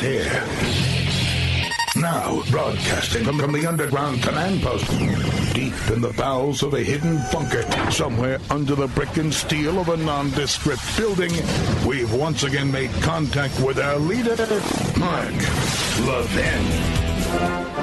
here. Now, broadcasting from the underground command post, deep in the bowels of a hidden bunker, somewhere under the brick and steel of a nondescript building, we've once again made contact with our leader, Mark Levin.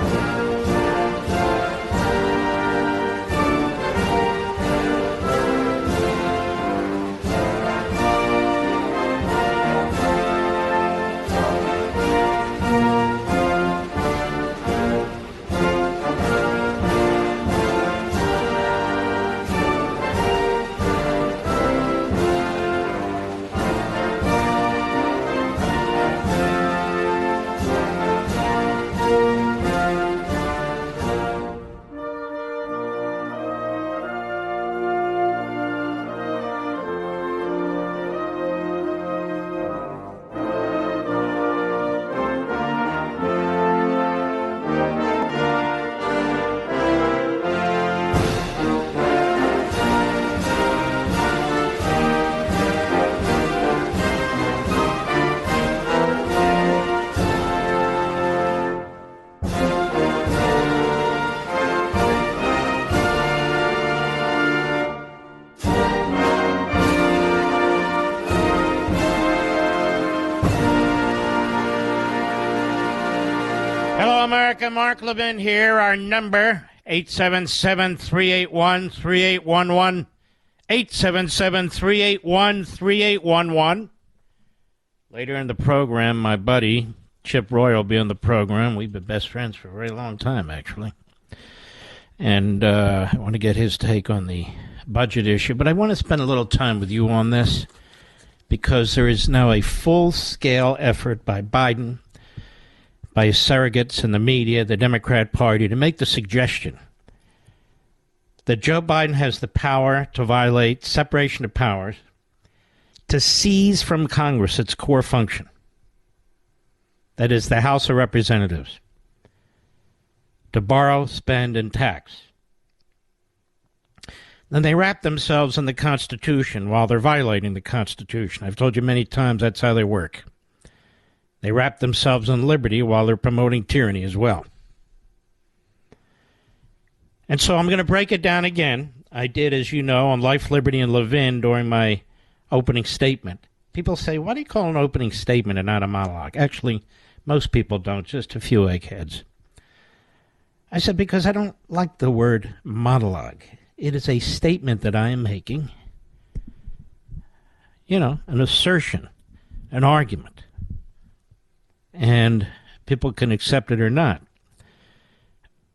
America, Mark Levin here. Our number, 877-381-3811. 877-381-3811. Later in the program, my buddy, Chip Roy, will be on the program. We've been best friends for a very long time, actually. And I want to get his take on the budget issue. But I want to spend a little time with you on this because there is now a full-scale effort by Biden, by his surrogates and the media, the Democrat Party, to make the suggestion that Joe Biden has the power to violate separation of powers, to seize from Congress its core function, that is, the House of Representatives, to borrow, spend, and tax. Then they wrap themselves in the Constitution while they're violating the Constitution. I've told you many times that's how they work. They wrap themselves in liberty while they're promoting tyranny as well. And so I'm going to break it down again. I did, as you know, on Life, Liberty, and Levin during my opening statement. People say, why do you call an opening statement and not a monologue? Actually, most people don't, just a few eggheads. I said, because I don't like the word monologue. It is a statement that I am making. You know, an assertion, an argument. And people can accept it or not.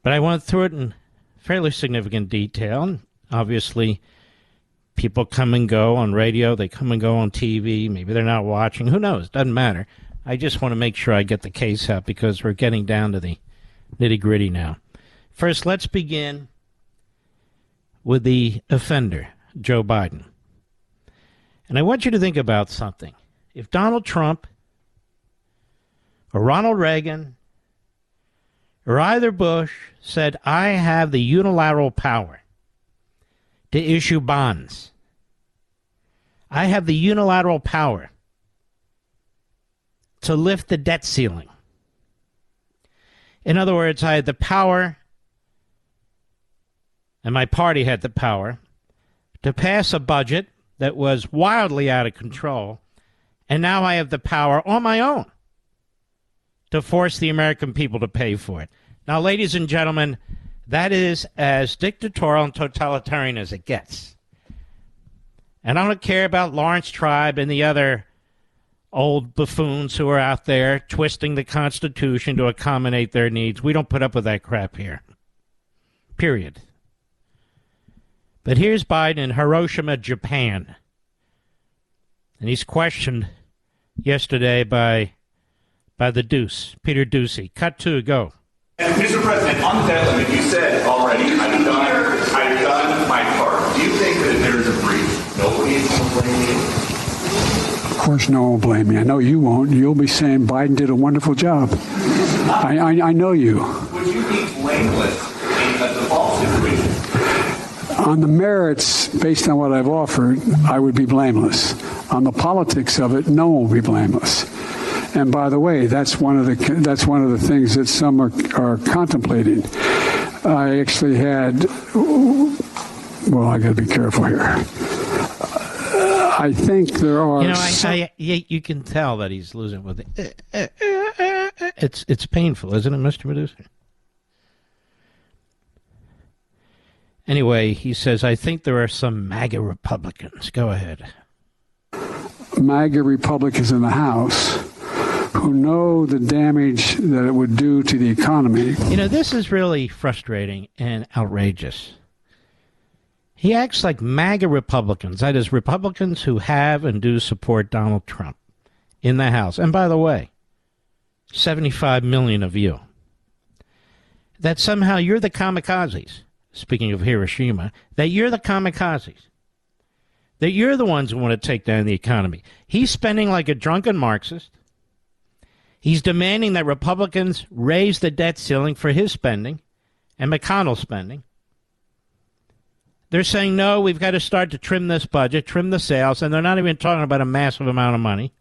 But I went through it in fairly significant detail. Obviously, people come and go on radio. They come and go on TV. Maybe they're not watching. Who knows? Doesn't matter. I just want to make sure I get the case out because we're getting down to the nitty-gritty now. First, let's begin with the offender, Joe Biden. And I want you to think about something. If Donald Trump or Ronald Reagan or either Bush said, I have the unilateral power to issue bonds. I have the unilateral power to lift the debt ceiling. In other words, I had the power, and my party had the power, to pass a budget that was wildly out of control, and now I have the power on my own to force the American people to pay for it. Now, ladies and gentlemen, that is as dictatorial and totalitarian as it gets. And I don't care about Lawrence Tribe and the other old buffoons who are out there twisting the Constitution to accommodate their needs. We don't put up with that crap here. Period. But here's Biden in Hiroshima, Japan. And he's questioned yesterday by the Deuce, Peter Ducey. Cut to, go. And Mr. President, on the debt limit, you said already, I've done my part. Do you think that if there is a breach, nobody is going to blame you? Of course no one will blame me. I know you won't. You'll be saying Biden did a wonderful job. I know you. Would you be blameless in a default situation? On the merits, based on what I've offered, I would be blameless. On the politics of it, no one will be blameless. And by the way, that's one of the things that some are contemplating. I actually had. Well, I got to be careful here. I think there are. You can tell that he's losing with it. It's painful, isn't it, Mr. Producer? Anyway, he says, I think there are some MAGA Republicans. Go ahead. MAGA Republicans in the House who know the damage that it would do to the economy. This is really frustrating and outrageous. He acts like MAGA Republicans, that is, Republicans who have and do support Donald Trump in the House. And by the way, 75 million of you. That somehow you're the kamikazes, speaking of Hiroshima, that you're the kamikazes. That you're the ones who want to take down the economy. He's spending like a drunken Marxist. He's demanding that Republicans raise the debt ceiling for his spending and McConnell's spending. They're saying, no, we've got to start to trim this budget, trim the sales, and they're not even talking about a massive amount of money.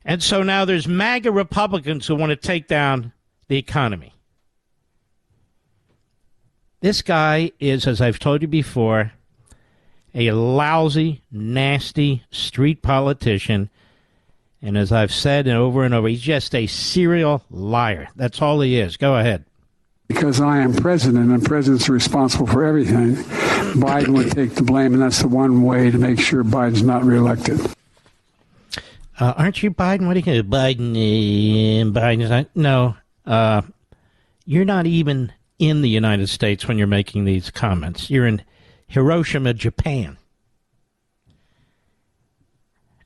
And so now there's MAGA Republicans who want to take down the economy. This guy is, as I've told you before, a lousy, nasty street politician. And as I've said over and over, he's just a serial liar. That's all he is. Go ahead. Because I am president and presidents are responsible for everything, Biden would take the blame, and that's the one way to make sure Biden's not reelected. Aren't you Biden? What do you think? Biden's not. No. You're not even in the United States when you're making these comments. You're in Hiroshima, Japan.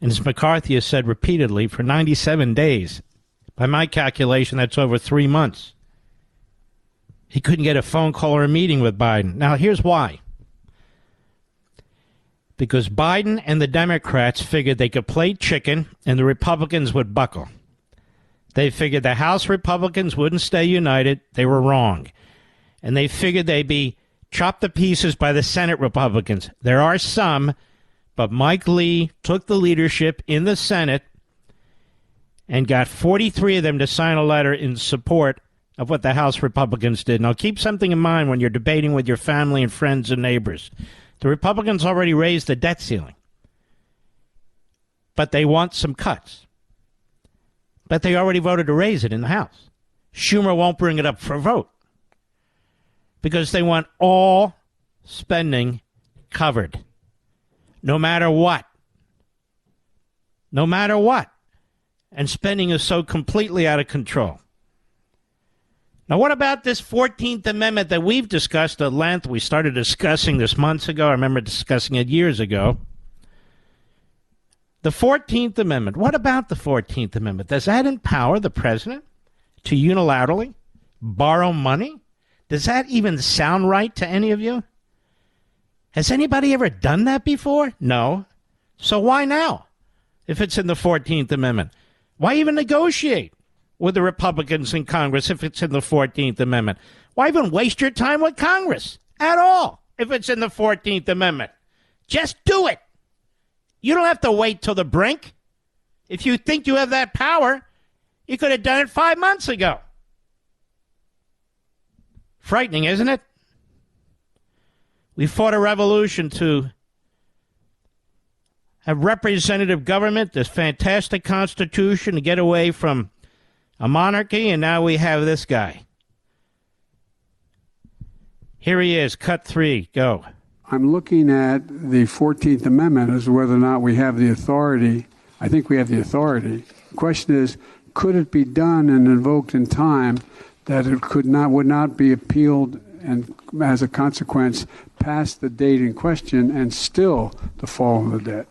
And as McCarthy has said repeatedly, for 97 days, by my calculation, that's over 3 months. He couldn't get a phone call or a meeting with Biden. Now, here's why. Because Biden and the Democrats figured they could play chicken and the Republicans would buckle. They figured the House Republicans wouldn't stay united. They were wrong. And they figured they'd be chopped to pieces by the Senate Republicans. There are some, but Mike Lee took the leadership in the Senate and got 43 of them to sign a letter in support of what the House Republicans did. Now, keep something in mind when you're debating with your family and friends and neighbors. The Republicans already raised the debt ceiling, but they want some cuts. But they already voted to raise it in the House. Schumer won't bring it up for a vote because they want all spending covered, no matter what. No matter what. And spending is so completely out of control. Now, what about this 14th Amendment that we've discussed at length? We started discussing this months ago. I remember discussing it years ago. The 14th Amendment. What about the 14th Amendment? Does that empower the president to unilaterally borrow money? Does that even sound right to any of you? Has anybody ever done that before? No. So why now, if it's in the 14th Amendment? Why even negotiate with the Republicans in Congress if it's in the 14th Amendment? Why even waste your time with Congress at all if it's in the 14th Amendment? Just do it. You don't have to wait till the brink. If you think you have that power, you could have done it 5 months ago. Frightening, isn't it? We fought a revolution to have representative government, this fantastic constitution, to get away from a monarchy, and now we have this guy. Here he is, cut 3, go. I'm looking at the 14th Amendment as to whether or not we have the authority. I think we have the authority. The question is, could it be done and invoked in time that it would not be appealed and as a consequence past the date in question and still the fall of the debt?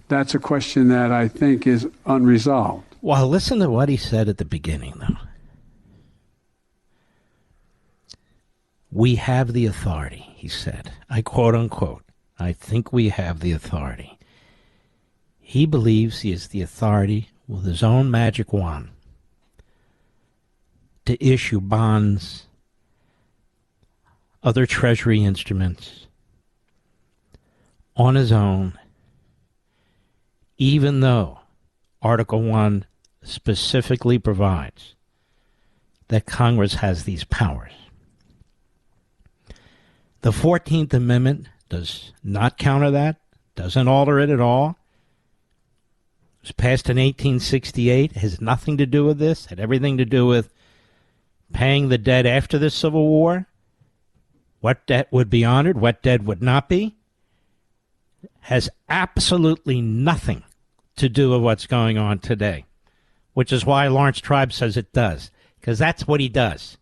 That's a question that I think is unresolved. Well, listen to what he said at the beginning, though. We have the authority, he said. I quote unquote, I think we have the authority. He believes he has the authority with his own magic wand to issue bonds, other treasury instruments on his own, even though Article 1 specifically provides that Congress has these powers. The 14th Amendment does not counter that, doesn't alter it at all. It was passed in 1868, has nothing to do with this, had everything to do with paying the debt after the Civil War, what debt would be honored, what debt would not be. Has absolutely nothing to do with what's going on today, which is why Lawrence Tribe says it does, because that's what he does.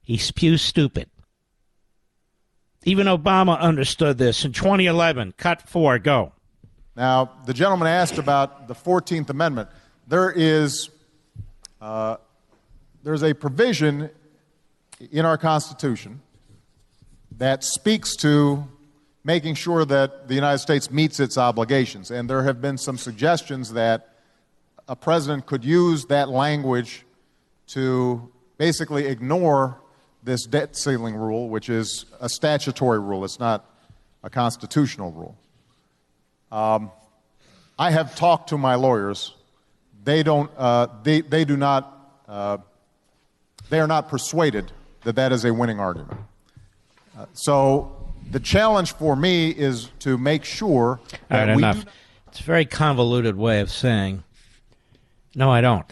He spews stupid. Even Obama understood this in 2011. Cut 4, go. Now, the gentleman asked about the 14th Amendment. There's a provision in our Constitution that speaks to making sure that the United States meets its obligations. And there have been some suggestions that a president could use that language to basically ignore this debt ceiling rule, which is a statutory rule. It's not a constitutional rule. I have talked to my lawyers. They are not persuaded that that is a winning argument. So the challenge for me is to make sure that we enough. It's a very convoluted way of saying, no, I don't.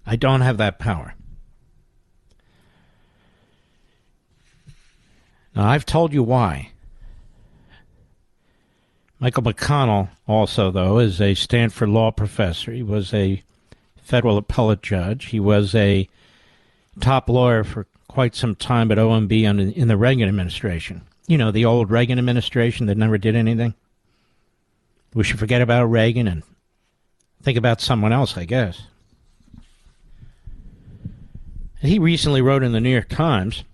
I don't have that power. Now, I've told you why. Michael McConnell also, though, is a Stanford law professor. He was a federal appellate judge. He was a top lawyer for quite some time at OMB in the Reagan administration. You know, the old Reagan administration that never did anything. We should forget about Reagan and think about someone else, I guess. And he recently wrote in the New York Times,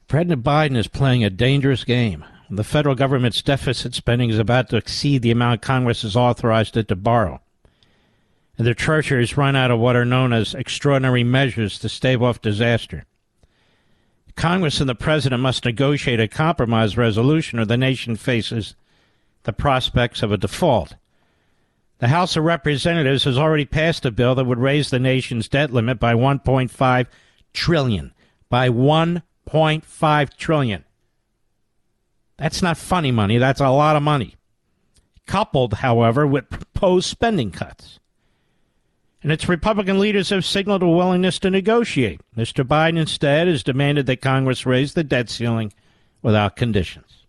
President Biden is playing a dangerous game. The federal government's deficit spending is about to exceed the amount Congress has authorized it to borrow. And the Treasury has run out of what are known as extraordinary measures to stave off disaster. Congress and the President must negotiate a compromise resolution or the nation faces the prospects of a default. The House of Representatives has already passed a bill that would raise the nation's debt limit by $1.5 trillion. By $1.5 trillion. That's not funny money. That's a lot of money. Coupled, however, with proposed spending cuts. And its Republican leaders have signaled a willingness to negotiate. Mr. Biden instead has demanded that Congress raise the debt ceiling without conditions.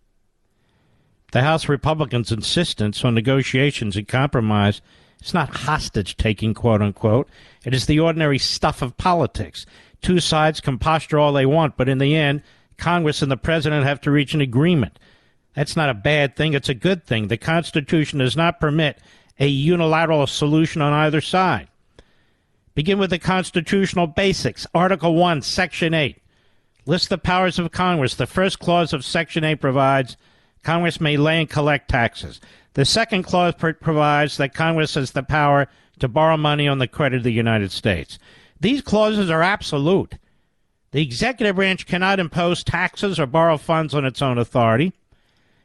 The House Republicans' insistence on negotiations and compromise is not hostage-taking, quote-unquote. It is the ordinary stuff of politics. Two sides can posture all they want, but in the end, Congress and the President have to reach an agreement. That's not a bad thing. It's a good thing. The Constitution does not permit a unilateral solution on either side. Begin with the constitutional basics. Article 1, Section 8. Lists the powers of Congress. The first clause of Section 8 provides Congress may lay and collect taxes. The second clause provides that Congress has the power to borrow money on the credit of the United States. These clauses are absolute. The executive branch cannot impose taxes or borrow funds on its own authority.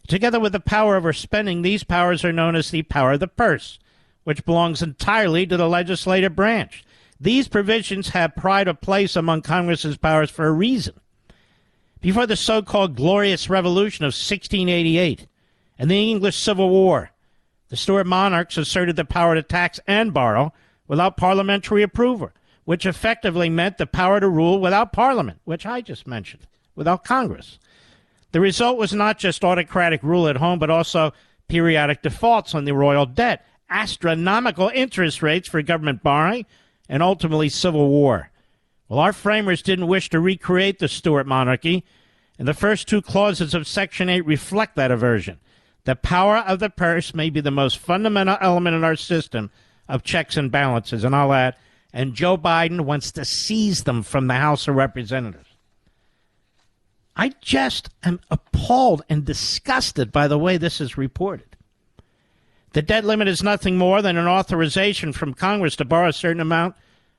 Together with the power over spending, these powers are known as the power of the purse, which belongs entirely to the legislative branch. These provisions have pride of place among Congress's powers for a reason. Before the so-called Glorious Revolution of 1688 and the English Civil War, the Stuart monarchs asserted the power to tax and borrow without parliamentary approval, which effectively meant the power to rule without Parliament, which I just mentioned, without Congress. The result was not just autocratic rule at home, but also periodic defaults on the royal debt, astronomical interest rates for government borrowing, and ultimately civil war. Well, our framers didn't wish to recreate the Stuart monarchy, and the first two clauses of Section 8 reflect that aversion. The power of the purse may be the most fundamental element in our system of checks and balances, and I'll add, and Joe Biden wants to seize them from the House of Representatives. I just am appalled and disgusted by the way this is reported. The debt limit is nothing more than an authorization from Congress to borrow a certain amount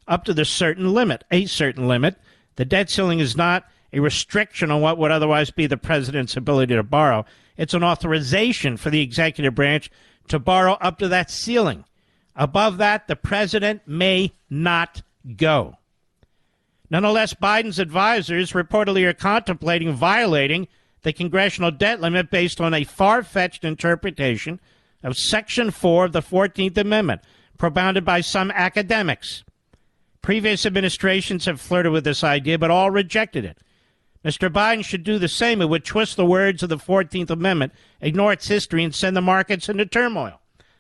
up to the certain limit, a certain limit. The debt ceiling is not a restriction on what would otherwise be the president's ability to borrow. It's an authorization for the executive branch to borrow up to that ceiling. Above that, the president may not go. Nonetheless, Biden's advisors reportedly are contemplating violating the congressional debt limit based on a far-fetched interpretation of Section 4 of the 14th Amendment, propounded by some academics. Previous administrations have flirted with this idea, but all rejected it. Mr. Biden should do the same. It would twist the words of the 14th Amendment, ignore its history, and send the markets into turmoil.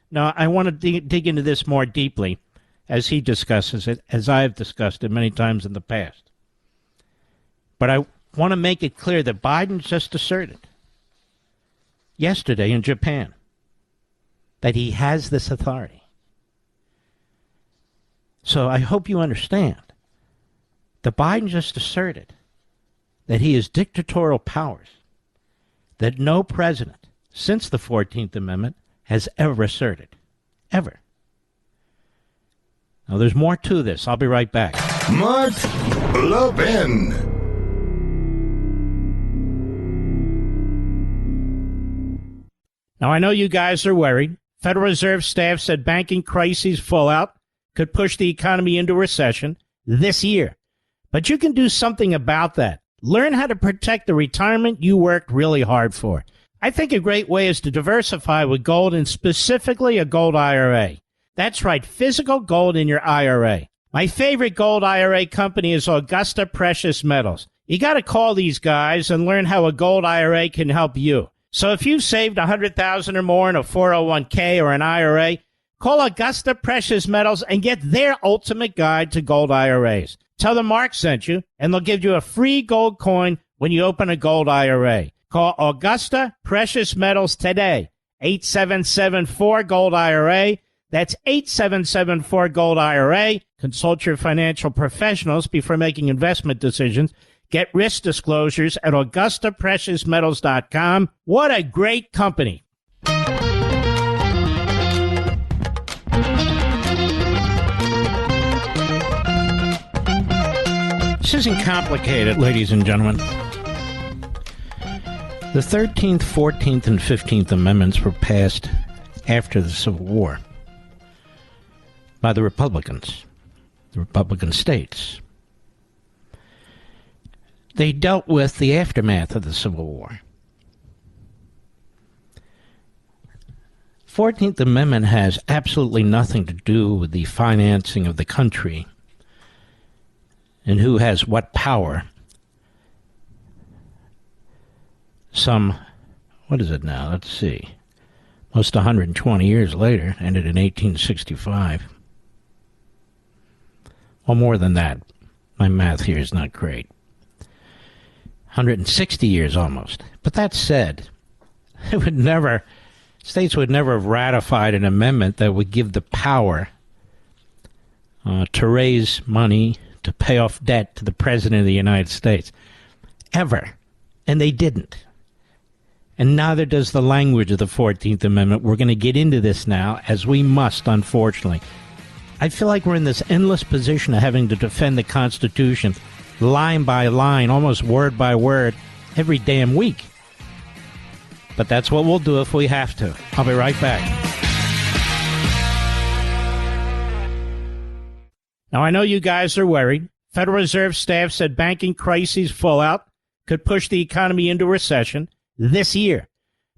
Now, I want to dig into this more deeply as he discusses it, as I have discussed it many times in the past. But I want to make it clear that Biden just asserted yesterday in Japan that he has this authority. So I hope you understand that Biden just asserted that he has dictatorial powers that no president since the 14th Amendment has ever asserted. Ever. Now, there's more to this. I'll be right back. Mark Levin. Now, I know you guys are worried. Federal Reserve staff said banking crises fallout could push the economy into recession this year. But you can do something about that. Learn how to protect the retirement you worked really hard for. I think a great way is to diversify with gold, and specifically a gold IRA. That's right, physical gold in your IRA. My favorite gold IRA company is Augusta Precious Metals. You got to call these guys and learn how a gold IRA can help you. So if you've saved $100,000 or more in a 401k or an IRA, call Augusta Precious Metals and get their ultimate guide to gold IRAs. Tell them Mark sent you, and they'll give you a free gold coin when you open a gold IRA. Call Augusta Precious Metals today, 8774-GOLD-IRA. That's 8774-GOLD-IRA. Consult your financial professionals before making investment decisions. Get risk disclosures at AugustaPreciousMetals.com. What a great company. This isn't complicated, ladies and gentlemen. The 13th, 14th, and 15th Amendments were passed after the Civil War by the Republicans, the Republican states. They dealt with the aftermath of the Civil War. 14th Amendment has absolutely nothing to do with the financing of the country and who has what power. Some, what is it now? Let's see. Almost 120 years later, ended in 1865. Well, more than that. My math here is not great. 160 years almost. But that said, states would never have ratified an amendment that would give the power to raise money, to pay off debt to the President of the United States. Ever. And they didn't. And neither does the language of the 14th Amendment. We're going to get into this now, as we must, unfortunately. I feel like we're in this endless position of having to defend the Constitution line by line, almost word by word, every damn week. But that's what we'll do if we have to. I'll be right back. Now, I know you guys are worried. Federal Reserve staff said banking crises fallout could push the economy into recession this year.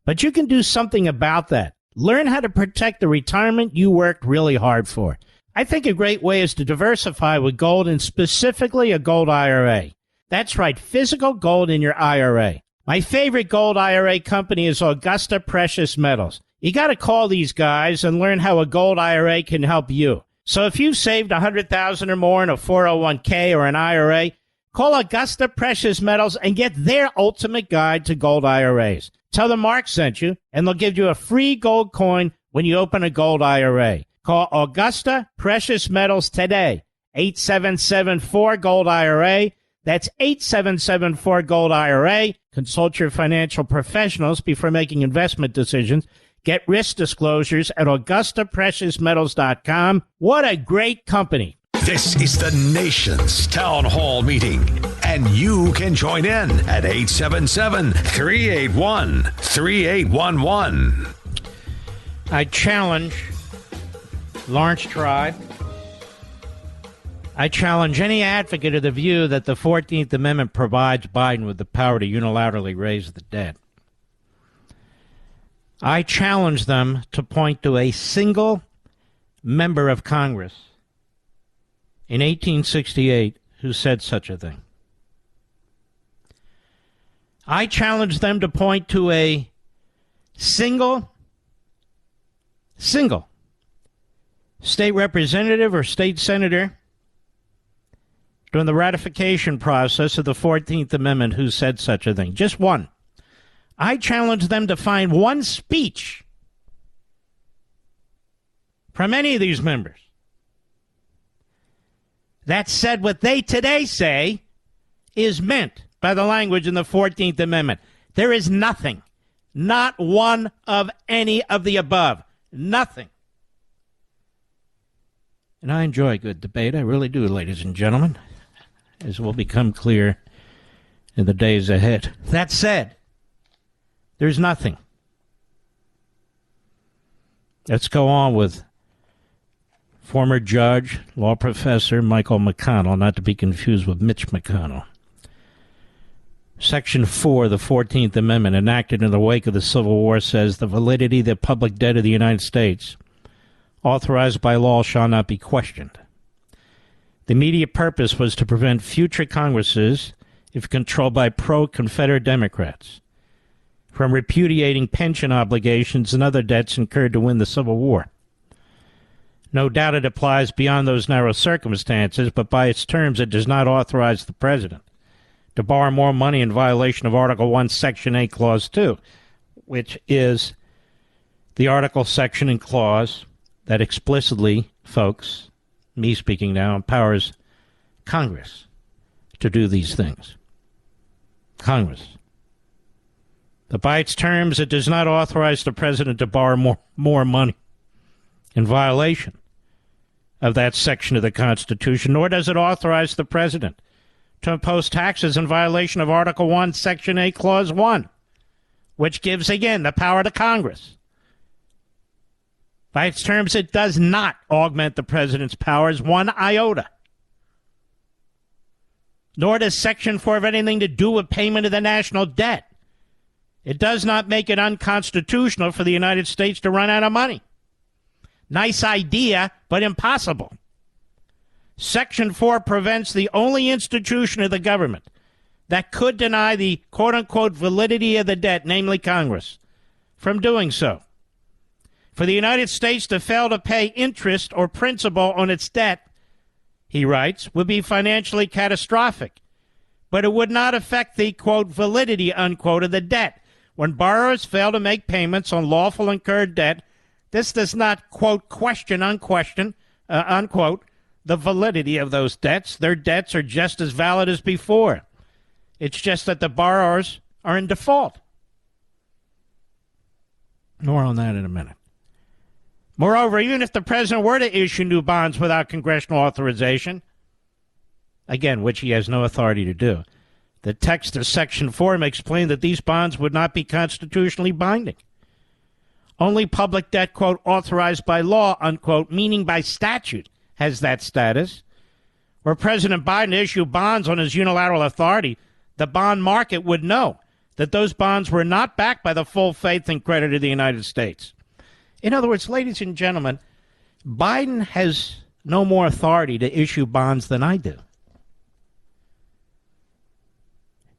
But you can do something about that. Learn how to protect the retirement you worked really hard for. I think a great way is to diversify with gold, and specifically a gold IRA. That's right, physical gold in your IRA. My favorite gold IRA company is Augusta Precious Metals. You got to call these guys and learn how a gold IRA can help you. So if you've saved $100,000 or more in a 401k or an IRA, call Augusta Precious Metals and get their ultimate guide to gold IRAs. Tell them Mark sent you, and they'll give you a free gold coin when you open a gold IRA. Call Augusta Precious Metals today, 8774-GOLD-IRA. That's 8774-GOLD-IRA. Consult your financial professionals before making investment decisions. Get risk disclosures at AugustaPreciousMetals.com. What a great company. This is the nation's town hall meeting, and you can join in at 877-381-3811. I challenge Lawrence Tribe. I challenge any advocate of the view that the 14th Amendment provides Biden with the power to unilaterally raise the debt. I challenge them to point to a single member of Congress in 1868 who said such a thing. I challenge them to point to a single state representative or state senator during the ratification process of the 14th Amendment who said such a thing. Just one. I challenge them to find one speech from any of these members that said what they today say is meant by the language in the 14th Amendment. There is nothing, not one of any of the above. Nothing. And I enjoy good debate. I really do, ladies and gentlemen, as will become clear in the days ahead. That said, there's nothing. Let's go on with former judge, law professor Michael McConnell, not to be confused with Mitch McConnell. Section 4 of the 14th Amendment, enacted in the wake of the Civil War, says the validity of the public debt of the United States, authorized by law, shall not be questioned. The immediate purpose was to prevent future Congresses, if controlled by pro-Confederate Democrats, from repudiating pension obligations and other debts incurred to win the Civil War. No doubt it applies beyond those narrow circumstances, but by its terms it does not authorize the President to borrow more money in violation of Article 1, Section 8, Clause 2, which is the article, section, and clause that explicitly, folks, me speaking now, empowers Congress to do these things. Congress. But by its terms, it does not authorize the President to borrow more money in violation of that section of the Constitution, nor does it authorize the President to impose taxes in violation of Article 1, Section 8, Clause 1, which gives, again, the power to Congress. By its terms, it does not augment the President's powers one iota. Nor does Section 4 have anything to do with payment of the national debt. It does not make it unconstitutional for the United States to run out of money. Nice idea, but impossible. Section 4 prevents the only institution of the government that could deny the quote-unquote validity of the debt, namely Congress, from doing so. For the United States to fail to pay interest or principal on its debt, he writes, would be financially catastrophic, but it would not affect the, quote, validity, unquote, of the debt. When borrowers fail to make payments on lawful incurred debt, this does not, quote, question, unquote, the validity of those debts. Their debts are just as valid as before. It's just that the borrowers are in default. More on that in a minute. Moreover, even if the President were to issue new bonds without congressional authorization, again, which he has no authority to do, the text of Section 4 makes plain that these bonds would not be constitutionally binding. Only public debt, quote, authorized by law, unquote, meaning by statute, has that status. Were President Biden to issue bonds on his unilateral authority, the bond market would know that those bonds were not backed by the full faith and credit of the United States. In other words, ladies and gentlemen, Biden has no more authority to issue bonds than I do.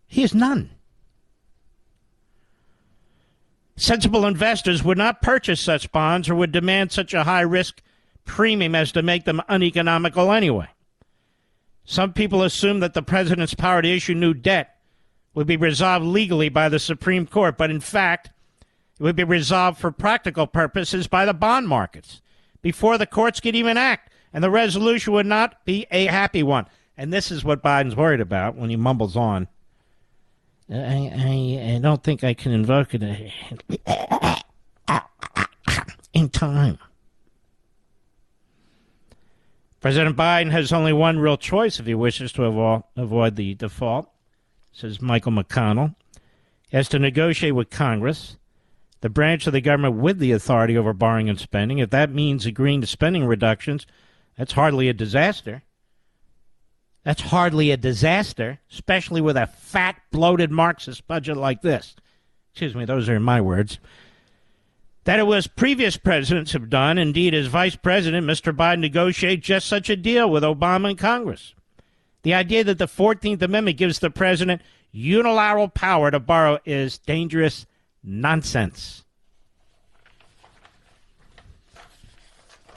He has none. Sensible investors would not purchase such bonds or would demand such a high risk premium as to make them uneconomical anyway. Some people assume that the President's power to issue new debt would be resolved legally by the Supreme Court, but in fact, it would be resolved for practical purposes by the bond markets before the courts could even act, and the resolution would not be a happy one. And this is what Biden's worried about when he mumbles on. I don't think I can invoke it in time. President Biden has only one real choice if he wishes to avoid the default, says Michael McConnell. He has to negotiate with Congress. the branch of the government with the authority over borrowing and spending. If that means agreeing to spending reductions, that's hardly a disaster. That's hardly a disaster, especially with a fat, bloated Marxist budget like this. Excuse me, those are my words. That it was previous presidents have done. Indeed, as vice president, Mr. Biden negotiated just such a deal with Obama and Congress. The idea that the 14th Amendment gives the president unilateral power to borrow is dangerous nonsense.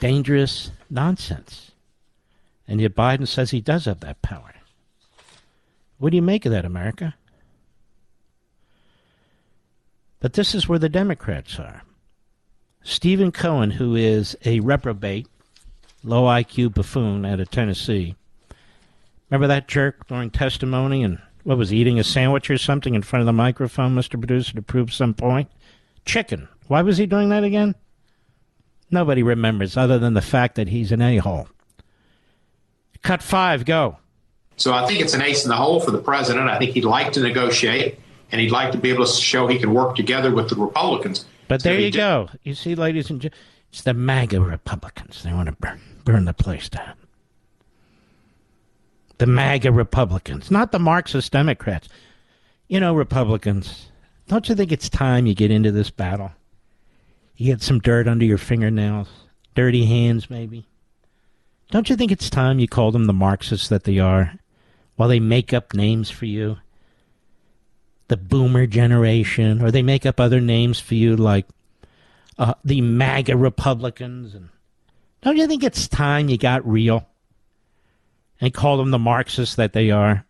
Dangerous nonsense. And yet Biden says he does have that power. What do you make of that, America? But this is where the Democrats are. Stephen Cohen, who is a reprobate, low IQ buffoon out of Tennessee. Remember that jerk during testimony and what was he, eating a sandwich or something in front of the microphone, Mr. Producer, to prove some point? Chicken. Why was he doing that again? Nobody remembers other than the fact that he's an a-hole. Cut 5, go. So I think it's an ace in the hole for the president. I think he'd like to negotiate, and he'd like to be able to show he can work together with the Republicans. But there you go. You see, ladies and gentlemen, it's the MAGA Republicans. They want to burn the place down. The MAGA Republicans, not the Marxist Democrats. You know, Republicans, don't you think it's time you get into this battle? You get some dirt under your fingernails, dirty hands maybe. Don't you think it's time you call them the Marxists that they are, while they make up names for you? The boomer generation, or they make up other names for you like the MAGA Republicans. And don't you think it's time you got real and call them the Marxists that they are?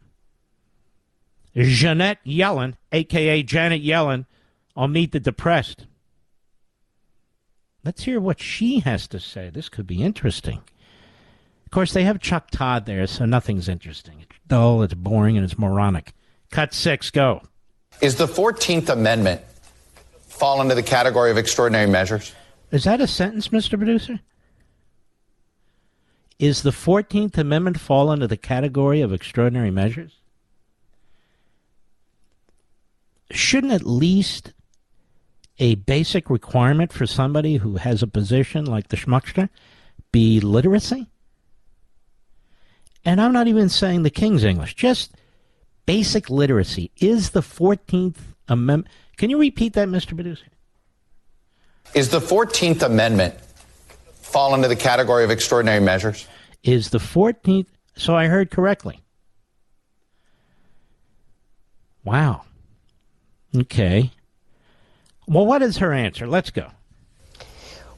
Jeanette Yellen, a.k.a. Janet Yellen, on Meet the Depressed. Let's hear what she has to say. This could be interesting. Of course, they have Chuck Todd there, so nothing's interesting. It's dull, it's boring, and it's moronic. Cut 6, go. Is the 14th Amendment fall into the category of extraordinary measures? Is that a sentence, Mr. Producer? Is the 14th Amendment fall into the category of extraordinary measures? Shouldn't at least a basic requirement for somebody who has a position like the schmuckster be literacy? And I'm not even saying the King's English, just basic literacy. Is the 14th Amendment... Can you repeat that, Mr. Producer? Is the 14th Amendment fall into the category of extraordinary measures? Is the 14th... So I heard correctly. Wow. Okay. Well, what is her answer? Let's go.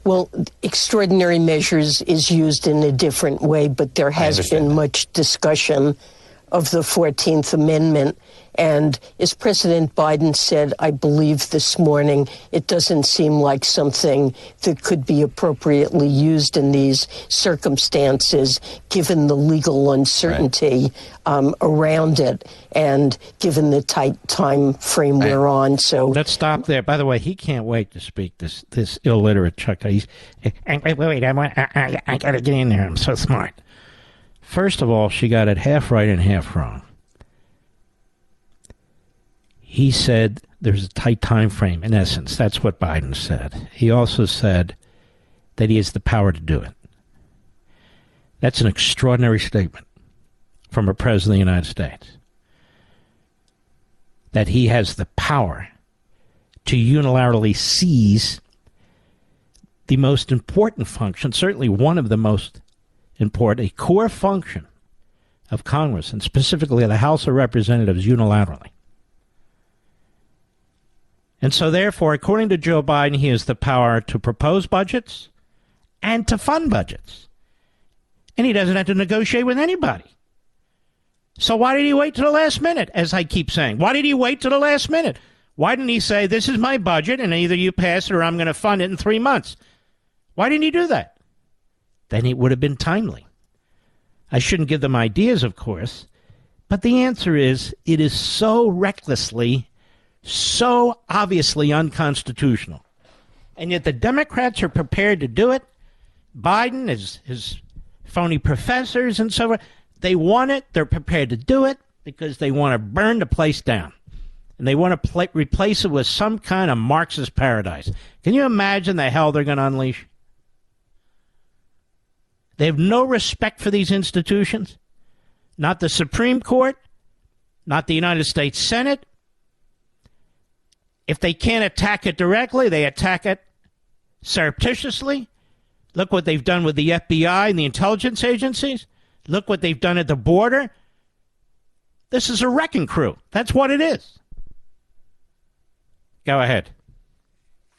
Well, extraordinary measures is used in a different way, but there has been much discussion of the 14th Amendment. And as President Biden said, I believe this morning, it doesn't seem like something that could be appropriately used in these circumstances, given the legal uncertainty around it and given the tight time frame we're on. So let's stop there. By the way, he can't wait to speak, this illiterate Chuck. Wait, I got to get in there. I'm so smart. First of all, she got it half right and half wrong. He said there's a tight time frame. In essence, that's what Biden said. He also said that he has the power to do it. That's an extraordinary statement from a president of the United States. That he has the power to unilaterally seize the most important function, certainly one of the most important, a core function of Congress, and specifically of the House of Representatives unilaterally. And so, therefore, according to Joe Biden, he has the power to propose budgets and to fund budgets. And he doesn't have to negotiate with anybody. So why did he wait to the last minute, as I keep saying? Why did he wait to the last minute? Why didn't he say, this is my budget, and either you pass it or I'm going to fund it in 3 months? Why didn't he do that? Then it would have been timely. I shouldn't give them ideas, of course, but the answer is it is so recklessly, so obviously unconstitutional. And yet the Democrats are prepared to do it. Biden, his phony professors and so forth, they want it. They're prepared to do it because they want to burn the place down. and they want to replace it with some kind of Marxist paradise. Can you imagine the hell they're going to unleash? They have no respect for these institutions. Not the Supreme Court, not the United States Senate. If they can't attack it directly, they attack it surreptitiously. Look what they've done with the FBI and the intelligence agencies. Look what they've done at the border. This is a wrecking crew. That's what it is. Go ahead.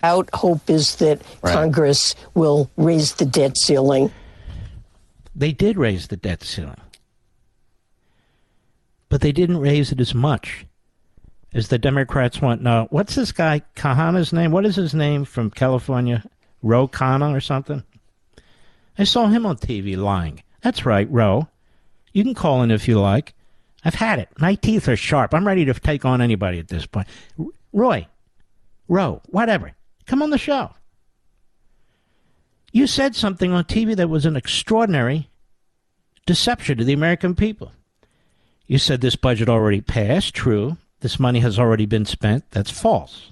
Hope is that Congress will raise the debt ceiling. They did raise the debt ceiling. But they didn't raise it as much as the Democrats want. No, what's this guy, Kahana's name? What is his name from California? Ro Khanna or something? I saw him on TV lying. That's right, Ro. You can call in if you like. I've had it. My teeth are sharp. I'm ready to take on anybody at this point. Ro, whatever. Come on the show. You said something on TV that was an extraordinary deception to the American people. You said this budget already passed. True. This money has already been spent. That's false.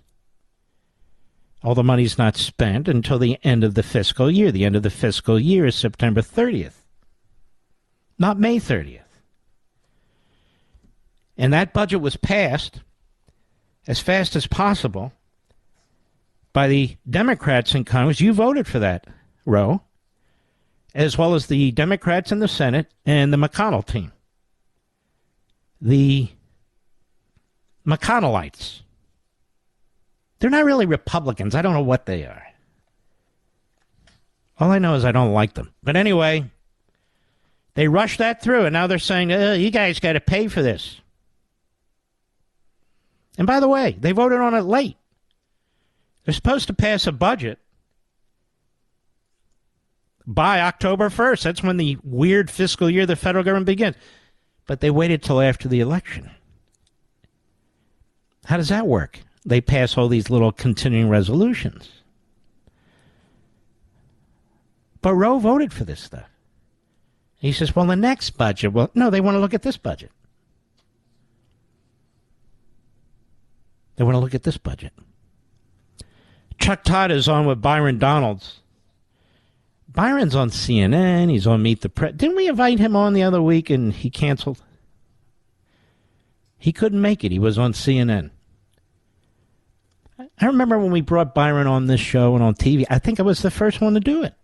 All the money's not spent until the end of the fiscal year. The end of the fiscal year is September 30th, not May 30th. And that budget was passed as fast as possible by the Democrats in Congress. You voted for that, Ro, as well as the Democrats in the Senate and the McConnell team. The McConnellites. They're not really Republicans. I don't know what they are. All I know is I don't like them. But anyway, they rushed that through, and now they're saying, you guys got to pay for this. And by the way, they voted on it late. They're supposed to pass a budget by October 1st. That's when the weird fiscal year of the federal government begins. But they waited till after the election. How does that work? They pass all these little continuing resolutions. But Roe voted for this stuff. He says, well, the next budget. Well, no, they want to look at this budget. They want to look at this budget. Chuck Todd is on with Byron Donalds. Byron's on CNN. He's on Meet the Press. Didn't we invite him on the other week and he canceled? He couldn't make it. He was on CNN. I remember when we brought Byron on this show and on TV. I think I was the first one to do it.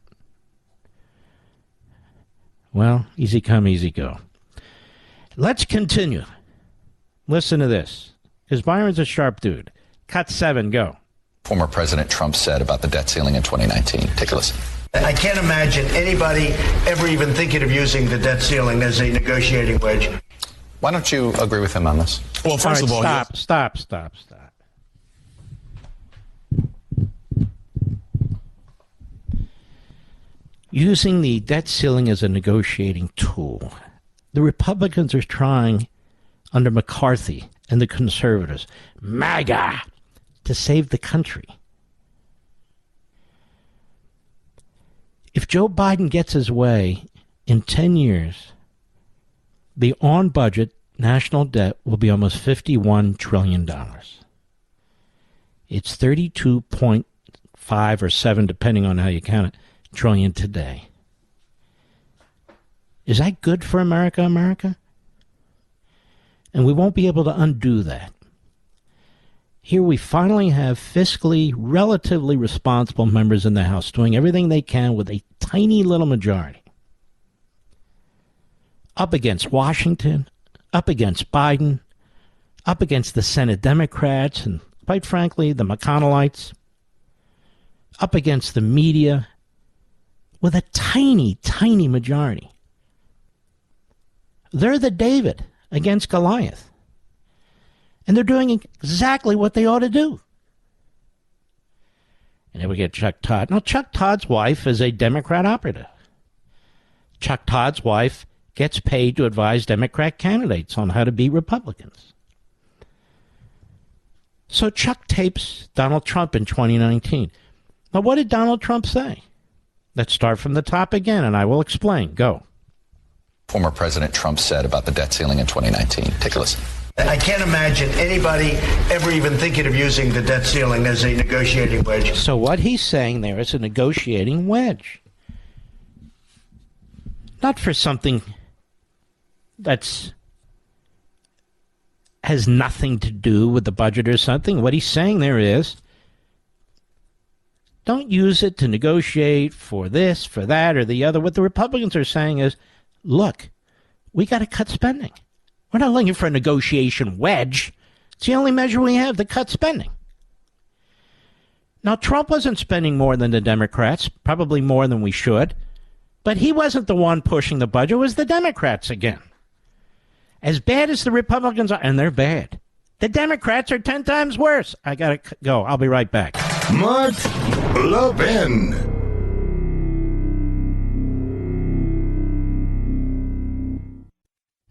Well, easy come, easy go. Let's continue. Listen to this. Because Byron's a sharp dude. Cut 7, go. Former President Trump said about the debt ceiling in 2019. Take a listen. I can't imagine anybody ever even thinking of using the debt ceiling as a negotiating wedge. Why don't you agree with him on this? Well, first of all, stop. Using the debt ceiling as a negotiating tool. The Republicans are trying, under McCarthy and the conservatives, MAGA, to save the country. If Joe Biden gets his way in 10 years, the on-budget national debt will be almost $51 trillion. It's 32.5 or 7, depending on how you count it, trillion today. Is that good for America? And we won't be able to undo that. Here we finally have fiscally relatively responsible members in the House doing everything they can with a tiny little majority. Up against Washington, up against Biden, up against the Senate Democrats, and quite frankly, the McConnellites, up against the media, with a tiny, tiny majority. They're the David against Goliath. And they're doing exactly what they ought to do. And then we get Chuck Todd. Now, Chuck Todd's wife is a Democrat operative. Chuck Todd's wife gets paid to advise Democrat candidates on how to beat Republicans. So Chuck tapes Donald Trump in 2019. Now, what did Donald Trump say? Let's start from the top again, and I will explain. Go. Former President Trump said about the debt ceiling in 2019. Take a listen. I can't imagine anybody ever even thinking of using the debt ceiling as a negotiating wedge. So what he's saying there is a negotiating wedge. Not for something that's has nothing to do with the budget or something. What he's saying there is, don't use it to negotiate for this, for that, or the other. What the Republicans are saying is, look, we got to cut spending. We're not looking for a negotiation wedge. It's the only measure we have to cut spending. Now, Trump wasn't spending more than the Democrats, probably more than we should, but he wasn't the one pushing the budget. It was the Democrats again. As bad as the Republicans are, and they're bad, the Democrats are 10 times worse. I got to go. I'll be right back. Mark Levin.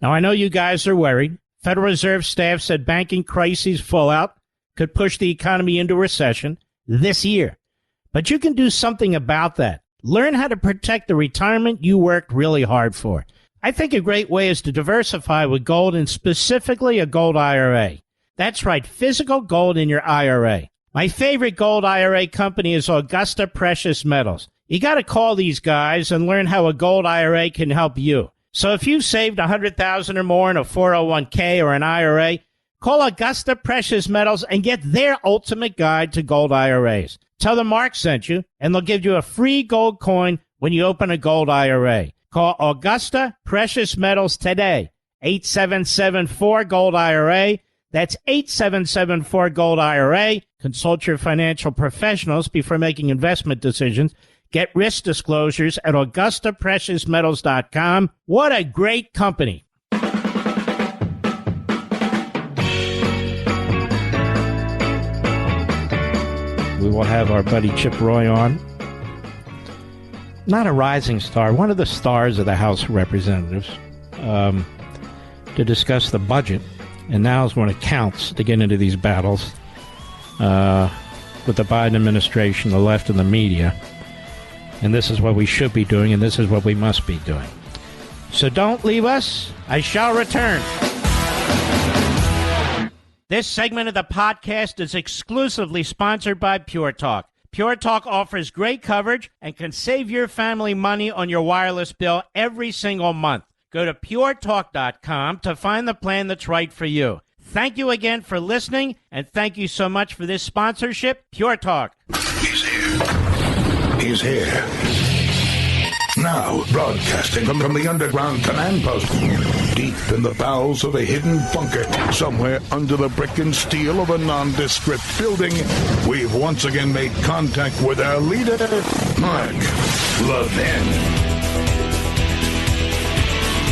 Now, I know you guys are worried. Federal Reserve staff said banking crises fallout could push the economy into recession this year. But you can do something about that. Learn how to protect the retirement you worked really hard for. I think a great way is to diversify with gold, and specifically a gold IRA. That's right, physical gold in your IRA. My favorite gold IRA company is Augusta Precious Metals. You got to call these guys and learn how a gold IRA can help you. So if you've saved $100,000 or more in a 401k or an IRA, call Augusta Precious Metals and get their ultimate guide to gold IRAs. Tell them Mark sent you, and they'll give you a free gold coin when you open a gold IRA. Call Augusta Precious Metals today, 8774-GOLD-IRA. That's 8774-GOLD-IRA. Consult your financial professionals before making investment decisions. Get risk disclosures at AugustaPreciousMetals.com. What a great company. We will have our buddy Chip Roy on. Not a rising star, one of the stars of the House of Representatives, to discuss the budget. And now is when it counts to get into these battles with the Biden administration, the left, and the media. And this is what we should be doing, and this is what we must be doing. So don't leave us. I shall return. This segment of the podcast is exclusively sponsored by Pure Talk. Pure Talk offers great coverage and can save your family money on your wireless bill every single month. Go to puretalk.com to find the plan that's right for you. Thank you again for listening, and thank you so much for this sponsorship, Pure Talk. He's here. He's here. Now, broadcasting from the underground command post, deep in the bowels of a hidden bunker, somewhere under the brick and steel of a nondescript building, we've once again made contact with our leader, Mark Levin.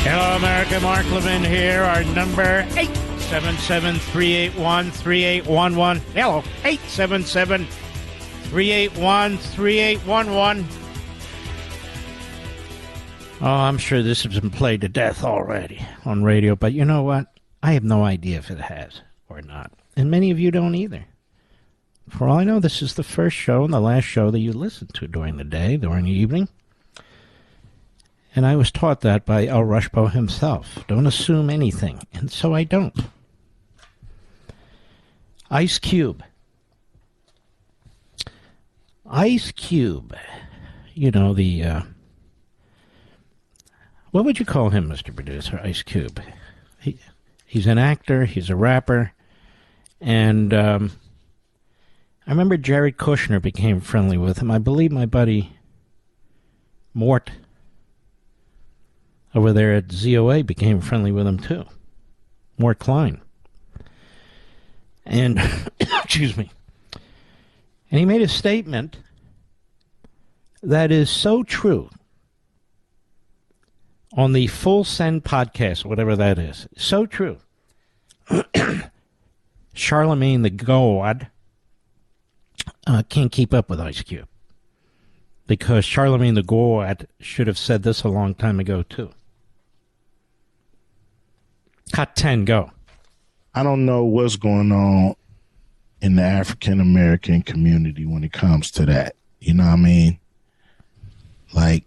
Hello, America. Mark Levin here. Our number, 877-381-3811. Hello, 877-381-3811. Oh, I'm sure this has been played to death already on radio, but you know what? I have no idea if it has or not. And many of you don't either. For all I know, this is the first show and the last show that you listen to during the day, during the evening. And I was taught that by El Rushbo himself. Don't assume anything. And so I don't. Ice Cube. Ice Cube. You know, the... what would you call him, Mr. Producer? Ice Cube. He's an actor. He's a rapper. And I remember Jared Kushner became friendly with him. I believe my buddy Mort over there at ZOA became friendly with him too. Mort Klein. And, excuse me. And he made a statement that is so true on the Full Send podcast, whatever that is. So true. Charlemagne the God can't keep up with Ice Cube. Because Charlemagne the God should have said this a long time ago, too. Cut 10, go. I don't know what's going on in the African American community when it comes to that. You know what I mean? Like,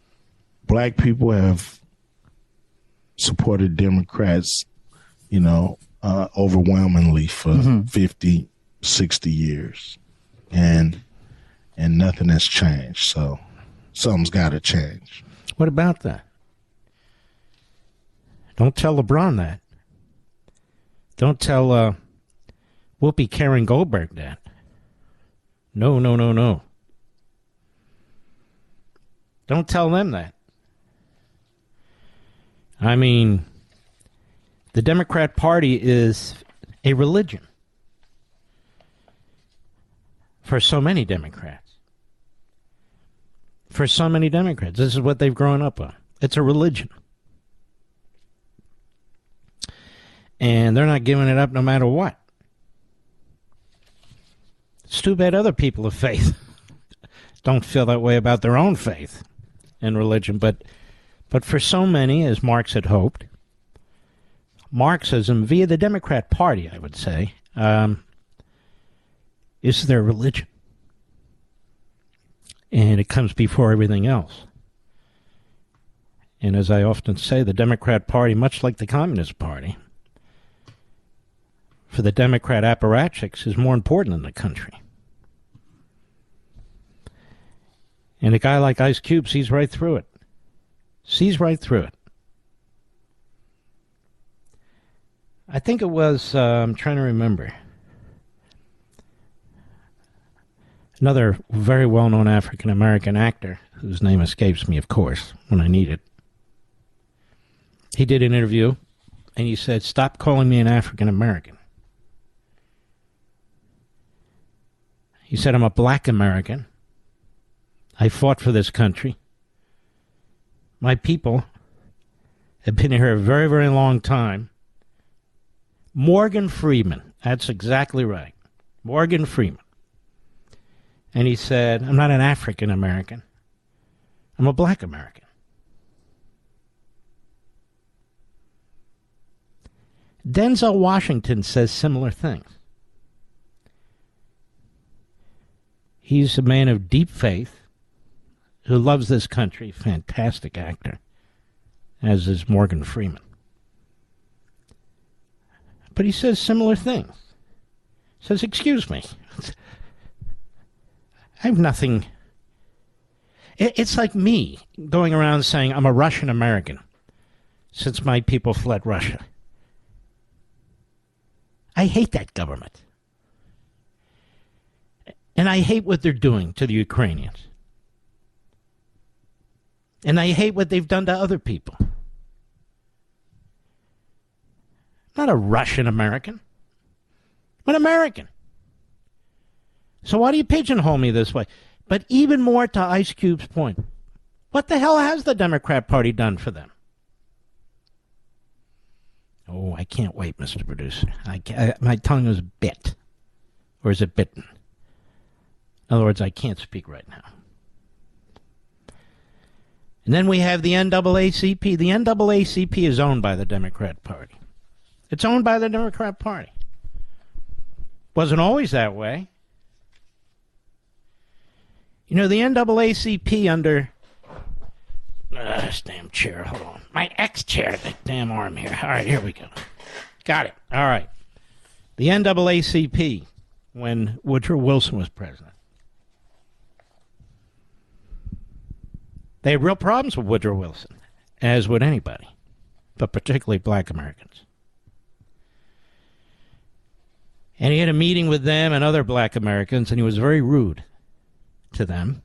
black people have supported Democrats, you know, overwhelmingly for 50, 60 years. And nothing has changed. So something's got to change. What about that? Don't tell LeBron that. Don't tell Whoopi Karen Goldberg that. No. Don't tell them that. I mean, the Democrat Party is a religion for so many Democrats. For so many Democrats. This is what they've grown up on. It's a religion. And they're not giving it up no matter what. It's too bad other people of faith don't feel that way about their own faith and religion. But for so many, as Marx had hoped, Marxism, via the Democrat Party, I would say, is their religion. And it comes before everything else. And as I often say, the Democrat Party, much like the Communist Party, for the Democrat apparatchiks, is more important than the country. And a guy like Ice Cube sees right through it. Sees right through it. I think it was, I'm trying to remember, another very well-known African-American actor, whose name escapes me, of course, when I need it. He did an interview, and he said, "Stop calling me an African-American." He said, "I'm a black American. I fought for this country. My people have been here a very, very long time." Morgan Freeman. That's exactly right. Morgan Freeman. And he said, "I'm not an African American. I'm a black American." Denzel Washington says similar things. He's a man of deep faith who loves this country. Fantastic actor, as is Morgan Freeman. But he says similar things. He says, "Excuse me. I have nothing." It's like me going around saying I'm a Russian American since my people fled Russia. I hate that government. And I hate what they're doing to the Ukrainians. And I hate what they've done to other people. I'm not a Russian American. I'm an American. So why do you pigeonhole me this way? But even more to Ice Cube's point, what the hell has the Democrat Party done for them? Oh, I can't wait, Mr. Producer. My tongue is bit. Or is it bitten? In other words, I can't speak right now. And then we have the NAACP. The NAACP is owned by the Democrat Party. It's owned by the Democrat Party. Wasn't always that way. You know, the NAACP under... this damn chair, hold on. My ex-chair, that damn arm here. All right, here we go. Got it. All right. The NAACP, when Woodrow Wilson was president. They had real problems with Woodrow Wilson, as would anybody, but particularly black Americans. And he had a meeting with them and other black Americans, and he was very rude to them,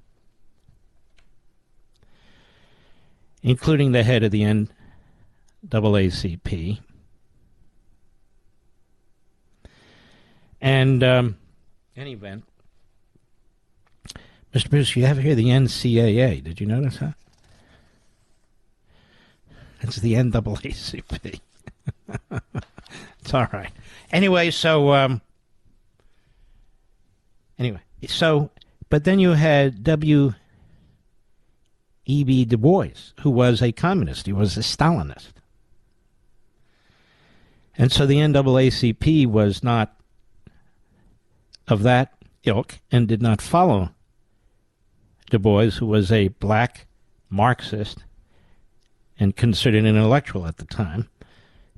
including the head of the NAACP. And in any event, Mr. Bruce, you have here the NCAA. Did you notice that? It's the NAACP. It's all right. Anyway, but then you had W.E.B. Du Bois, who was a communist. He was a Stalinist. And so the NAACP was not of that ilk and did not follow Du Bois, who was a black Marxist and considered an intellectual at the time,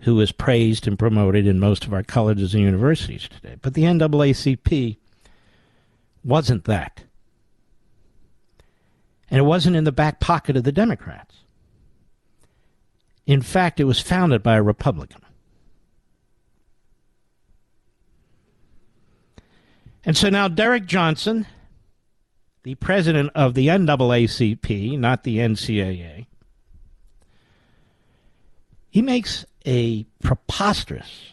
who is praised and promoted in most of our colleges and universities today. But the NAACP wasn't that. And it wasn't in the back pocket of the Democrats. In fact, it was founded by a Republican. And so now Derek Johnson, the president of the NAACP, not the NCAA, he makes a preposterous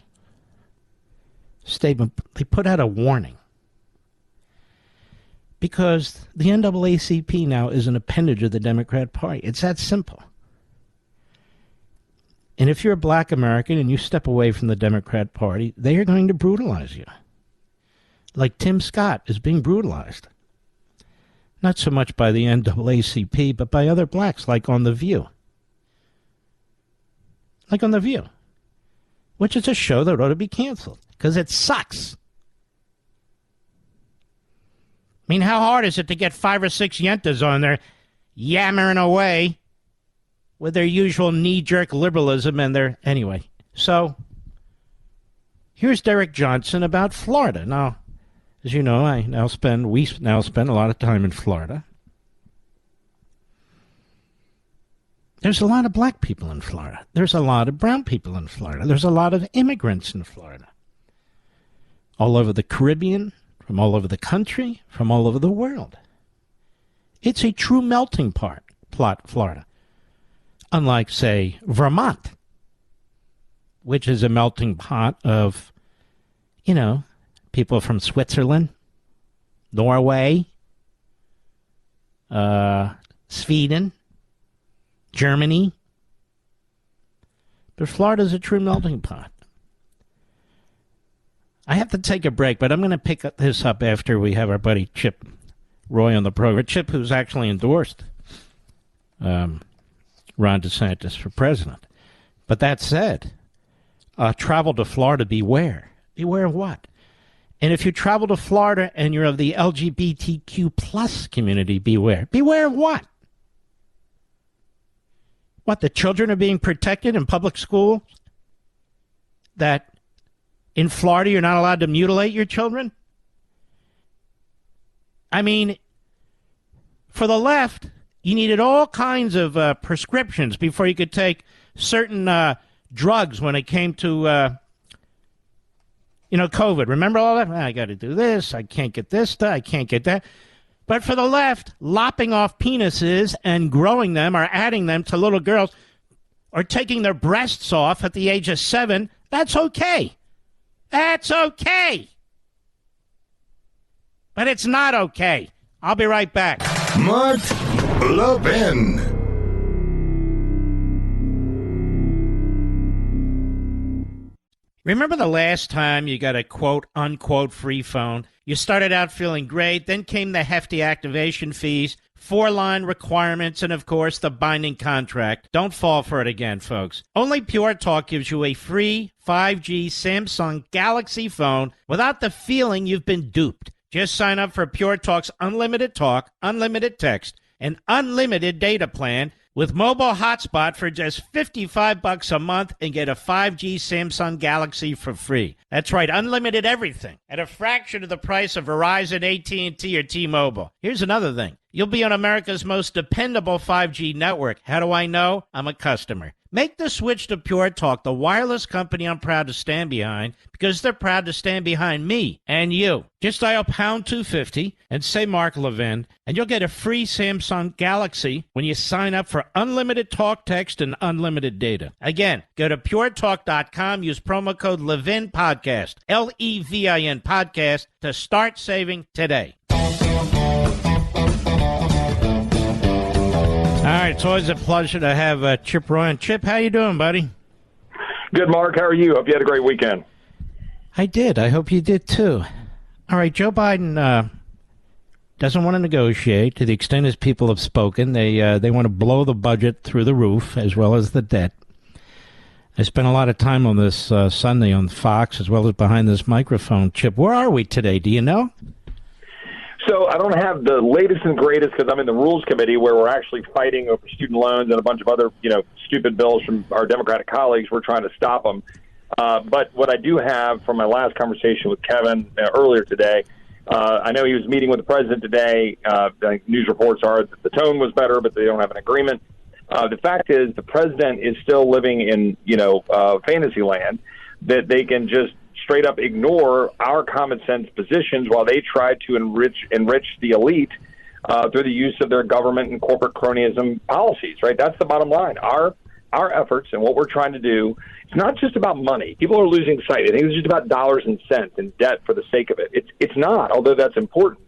statement. They put out a warning because the NAACP now is an appendage of the Democrat Party. It's that simple. And if you're a black American and you step away from the Democrat Party, they are going to brutalize you. Like Tim Scott is being brutalized. Not so much by the NAACP, but by other blacks, like on The View. Like on The View. Which is a show that ought to be canceled, because it sucks. I mean, how hard is it to get 5 or 6 yentas on there yammering away with their usual knee-jerk liberalism and their... Anyway, so here's Derek Johnson about Florida. Now, as you know, we now spend a lot of time in Florida. There's a lot of black people in Florida. There's a lot of brown people in Florida. There's a lot of immigrants in Florida. All over the Caribbean, from all over the country, from all over the world. It's a true melting pot, Florida. Unlike, say, Vermont, which is a melting pot of, people from Switzerland, Norway, Sweden, Germany. But Florida's a true melting pot. I have to take a break, but I'm going to pick this up after we have our buddy Chip Roy on the program. Chip, who's actually endorsed Ron DeSantis for president. But that said, travel to Florida, beware. Beware of what? And if you travel to Florida and you're of the LGBTQ plus community, beware. Beware of what? What, the children are being protected in public schools? That in Florida you're not allowed to mutilate your children? I mean, for the left, you needed all kinds of prescriptions before you could take certain drugs when it came to, COVID. Remember all that? I got to do this. I can't get this. I can't get that. But for the left, lopping off penises and growing them or adding them to little girls or taking their breasts off at the age of 7, that's okay. That's okay. But it's not okay. I'll be right back. Mark Levin. Remember the last time you got a quote-unquote free phone? You started out feeling great, then came the hefty activation fees, 4-line requirements, and of course the binding contract. Don't fall for it again, folks. Only Pure Talk gives you a free 5G Samsung Galaxy phone without the feeling you've been duped. Just sign up for Pure Talk's unlimited talk, unlimited text, and unlimited data plan with mobile hotspot for just $55 a month and get a 5G Samsung Galaxy for free. That's right, unlimited everything at a fraction of the price of Verizon, AT&T, or T-Mobile. Here's another thing. You'll be on America's most dependable 5G network. How do I know? I'm a customer. Make the switch to Pure Talk, the wireless company I'm proud to stand behind, because they're proud to stand behind me and you. Just dial pound 250 and say Mark Levin, and you'll get a free Samsung Galaxy when you sign up for unlimited talk, text, and unlimited data. Again, go to puretalk.com, use promo code Levin Podcast, Levin Podcast, to start saving today. All right, it's always a pleasure to have Chip Roy. And Chip, how you doing, buddy? Good, Mark. How are you? Hope you had a great weekend. I did. I hope you did, too. All right, Joe Biden doesn't want to negotiate to the extent his people have spoken. They want to blow the budget through the roof, as well as the debt. I spent a lot of time on this Sunday on Fox, as well as behind this microphone. Chip, where are we today? Do you know? So I don't have the latest and greatest because I'm in the Rules Committee where we're actually fighting over student loans and a bunch of other, stupid bills from our Democratic colleagues. We're trying to stop them. But what I do have from my last conversation with Kevin earlier today, I know he was meeting with the president today. News reports are that the tone was better, but they don't have an agreement. The fact is the president is still living in, fantasy land, that they can just straight up ignore our common sense positions while they try to enrich the elite through the use of their government and corporate cronyism policies, right? That's the bottom line. Our efforts and what we're trying to do, it's not just about money. People are losing sight. I think it's just about dollars and cents and debt for the sake of it. It's not, although that's important.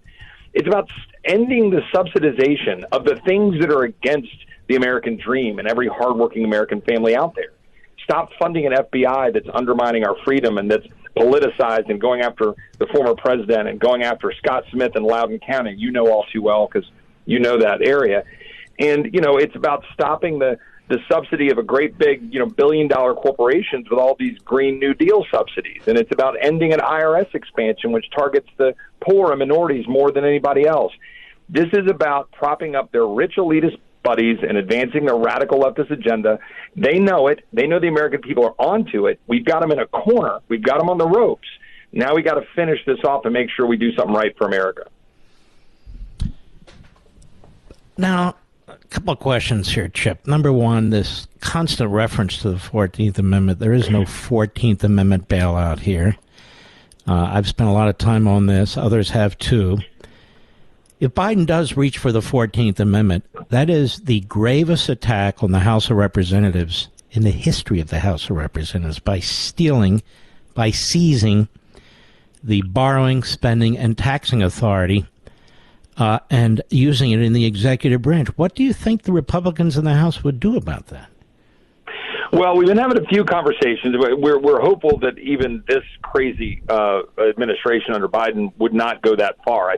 It's about ending the subsidization of the things that are against the American dream and every hardworking American family out there. Stop funding an FBI that's undermining our freedom and that's politicized and going after the former president and going after Scott Smith in Loudoun County. You know all too well because you know that area. And, it's about stopping the subsidy of a great big, billion-dollar corporations with all these Green New Deal subsidies. And it's about ending an IRS expansion which targets the poor and minorities more than anybody else. This is about propping up their rich elitist buddies and advancing their radical leftist agenda. They know it. They know the American people are onto it. We've got them in a corner. We've got them on the ropes. Now we got to finish this off and make sure we do something right for America. Now, a couple of questions here, Chip. Number one, this constant reference to the 14th Amendment. There is no 14th Amendment bailout here. I've spent a lot of time on this. Others have too. If Biden does reach for the 14th Amendment, that is the gravest attack on the House of Representatives in the history of the House of Representatives by seizing the borrowing, spending, and taxing authority and using it in the executive branch. What do you think the Republicans in the House would do about that? Well, we've been having a few conversations. We're hopeful that even this crazy administration under Biden would not go that far. I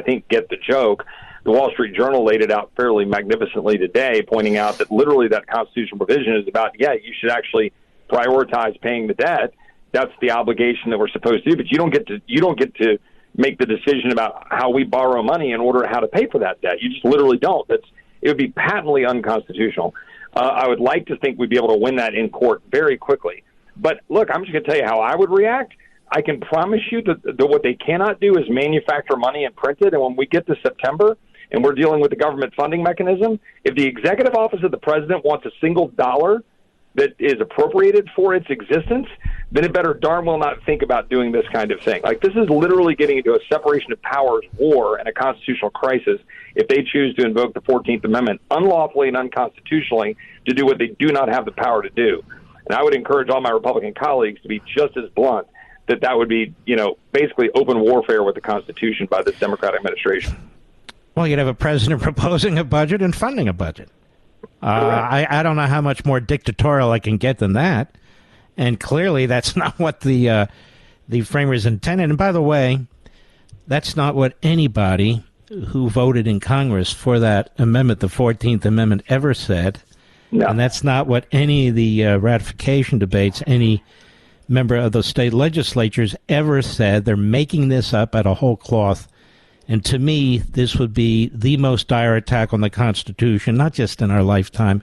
think get the joke. The Wall Street Journal laid it out fairly magnificently today, pointing out that literally that constitutional provision is about, you should actually prioritize paying the debt. That's the obligation that we're supposed to do, but you don't get to make the decision about how we borrow money in order how to pay for that debt. You just literally don't. It would be patently unconstitutional. I would like to think we'd be able to win that in court very quickly. But look, I'm just going to tell you how I would react. I can promise you that what they cannot do is manufacture money and print it. And when we get to September and we're dealing with the government funding mechanism, if the executive office of the president wants a single dollar that is appropriated for its existence, then it better darn well not think about doing this kind of thing. Like, this is literally getting into a separation of powers war and a constitutional crisis if they choose to invoke the 14th Amendment unlawfully and unconstitutionally to do what they do not have the power to do. And I would encourage all my Republican colleagues to be just as blunt that would be, basically open warfare with the Constitution by this Democratic administration. Well, you'd have a president proposing a budget and funding a budget. I don't know how much more dictatorial I can get than that. And clearly that's not what the framers intended. And by the way, that's not what anybody who voted in Congress for that amendment, the 14th Amendment, ever said. No. And that's not what any of the ratification debates, any member of the state legislatures ever said. They're making this up out of whole cloth. And to me, this would be the most dire attack on the Constitution, not just in our lifetime,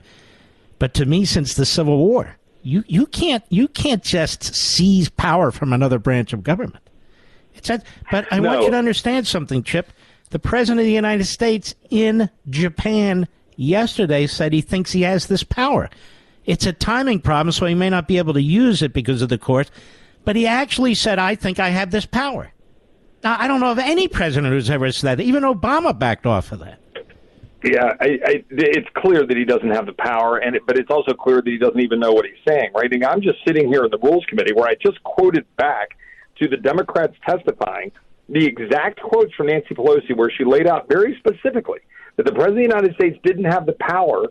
but to me, since the Civil War. You can't just seize power from another branch of government. But I want you to understand something, Chip. The President of the United States in Japan yesterday said he thinks he has this power. It's a timing problem, so he may not be able to use it because of the courts. But he actually said, I think I have this power. Now, I don't know of any president who's ever said that. Even Obama backed off of that. Yeah, it's clear that he doesn't have the power, but it's also clear that he doesn't even know what he's saying, right? And I'm just sitting here in the Rules Committee where I just quoted back to the Democrats testifying the exact quotes from Nancy Pelosi where she laid out very specifically that the President of the United States didn't have the power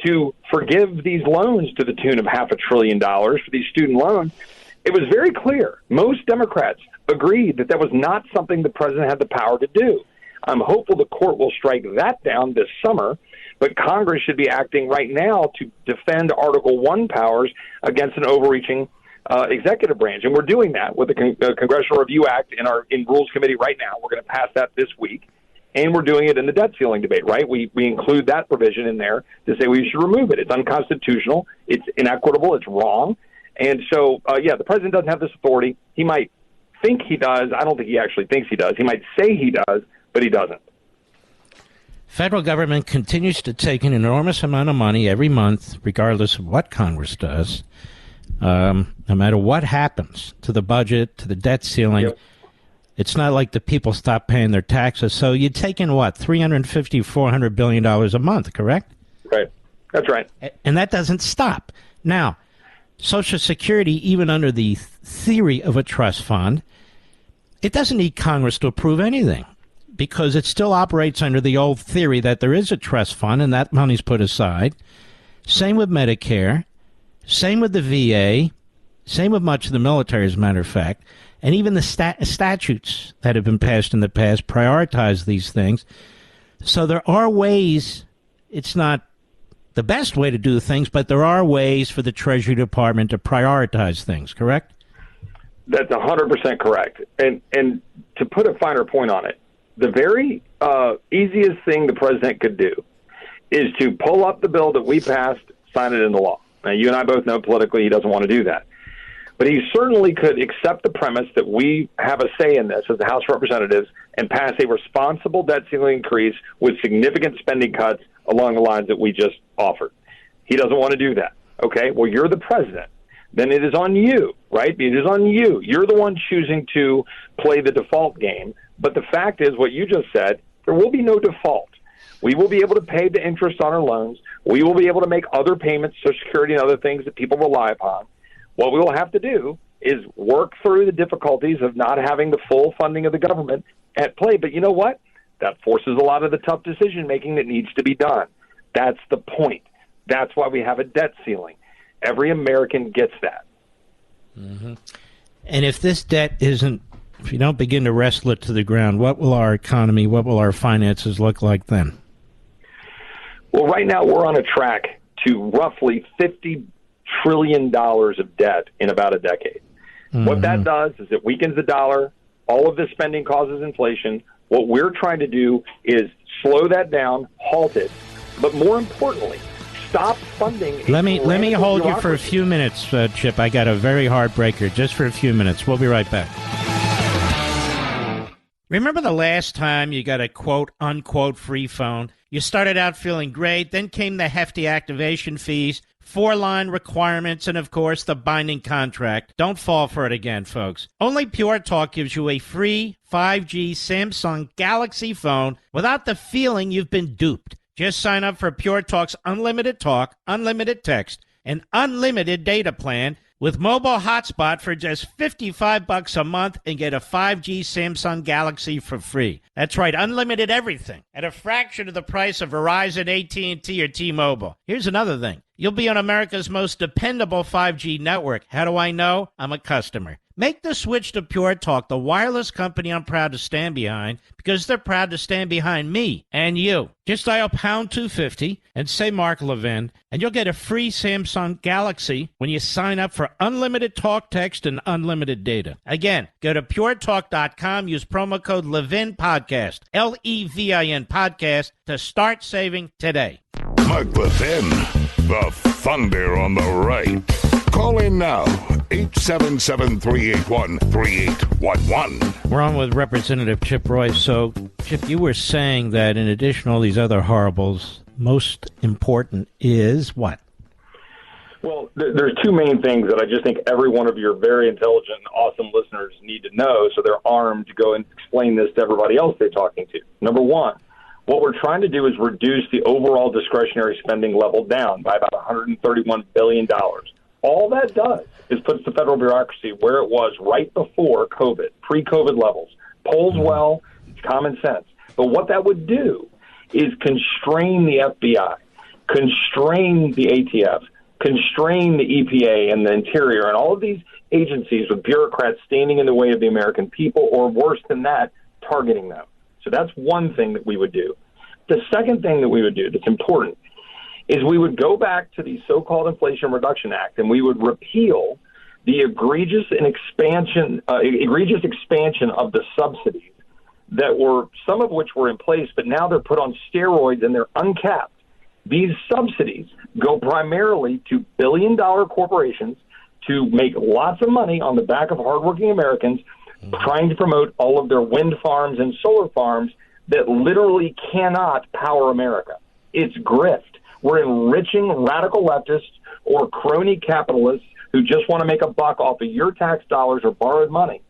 to forgive these loans to the tune of $500 billion for these student loans. It was very clear. Most Democrats agreed that was not something the president had the power to do. I'm hopeful the court will strike that down this summer, but Congress should be acting right now to defend Article I powers against an overreaching executive branch. And we're doing that with the Congressional Review Act in Rules Committee right now. We're going to pass that this week. And we're doing it in the debt ceiling debate, right? We include that provision in there to say we should remove it. It's unconstitutional. It's inequitable. It's wrong. And so, the president doesn't have this authority. He might think he does. I don't think he actually thinks he does. He might say he does, but he doesn't. Federal government continues to take an enormous amount of money every month, regardless of what Congress does, no matter what happens to the budget, to the debt ceiling. Yep. It's not like the people stop paying their taxes. So you're taking, what, $350, $400 billion a month, correct? Right. That's right. And that doesn't stop. Now, Social Security, even under the theory of a trust fund, it doesn't need Congress to approve anything because it still operates under the old theory that there is a trust fund and that money's put aside. Same with Medicare. Same with the VA. Same with much of the military, as a matter of fact. And even the statutes that have been passed in the past prioritize these things. So there are ways, it's not the best way to do things, but there are ways for the Treasury Department to prioritize things, correct? That's 100% correct. And to put a finer point on it, the very easiest thing the president could do is to pull up the bill that we passed, sign it into law. Now, you and I both know politically he doesn't want to do that. But he certainly could accept the premise that we have a say in this as the House of Representatives and pass a responsible debt ceiling increase with significant spending cuts along the lines that we just offered. He doesn't want to do that. Okay, well, you're the president. Then it is on you, right? It is on you. You're the one choosing to play the default game. But the fact is, what you just said, there will be no default. We will be able to pay the interest on our loans. We will be able to make other payments, Social Security and other things that people rely upon. What we will have to do is work through the difficulties of not having the full funding of the government at play. But you know what? That forces a lot of the tough decision-making that needs to be done. That's the point. That's why we have a debt ceiling. Every American gets that. Mm-hmm. And if this debt isn't, if you don't begin to wrestle it to the ground, what will our economy, what will our finances look like then? Well, right now we're on a track to roughly $50 trillion of debt in about a decade. Mm-hmm. What that does is it weakens the dollar. All of this spending causes inflation. What we're trying to do is slow that down, halt it, but more importantly, stop funding. Let me hold you for a few minutes, Chip. I got a very hard breaker, just for a few minutes. We'll be right back. Remember the last time you got a quote-unquote free phone? You started out feeling great, then came the hefty activation fees, 4-line requirements, and, of course, the binding contract. Don't fall for it again, folks. Only Pure Talk gives you a free 5G Samsung Galaxy phone without the feeling you've been duped. Just sign up for Pure Talk's unlimited talk, unlimited text, and unlimited data plan with mobile hotspot for just $55 a month and get a 5G Samsung Galaxy for free. That's right, unlimited everything at a fraction of the price of Verizon, AT&T, or T-Mobile. Here's another thing. You'll be on America's most dependable 5G network. How do I know? I'm a customer. Make the switch to Pure Talk, the wireless company I'm proud to stand behind, because they're proud to stand behind me and you. Just dial pound 250 and say Mark Levin, and you'll get a free Samsung Galaxy when you sign up for unlimited talk, text, and unlimited data. Again, go to puretalk.com, use promo code Levin Podcast, Levin Podcast, to start saving today. Mark Levin, the thunder on the right. Call in now, 877-381-3811. We're on with Representative Chip Roy. So, Chip, you were saying that in addition to all these other horribles, most important is what? Well, there's two main things that I just think every one of your very intelligent and awesome listeners need to know so they're armed to go and explain this to everybody else they're talking to. Number one, what we're trying to do is reduce the overall discretionary spending level down by about $131 billion. All that does is puts the federal bureaucracy where it was right before COVID, pre-COVID levels. Polls well, it's common sense. But what that would do is constrain the FBI, constrain the ATF, constrain the EPA and the Interior and all of these agencies with bureaucrats standing in the way of the American people, or worse than that, targeting them. So that's one thing that we would do. The second thing that we would do that's important is we would go back to the so-called Inflation Reduction Act and we would repeal the egregious expansion of the subsidies that were, some of which were in place, but now they're put on steroids and they're uncapped. These subsidies go primarily to billion-dollar corporations to make lots of money on the back of hardworking Americans, trying to promote all of their wind farms and solar farms that literally cannot power America. It's grift. We're enriching radical leftists or crony capitalists who just want to make a buck off of your tax dollars or borrowed money,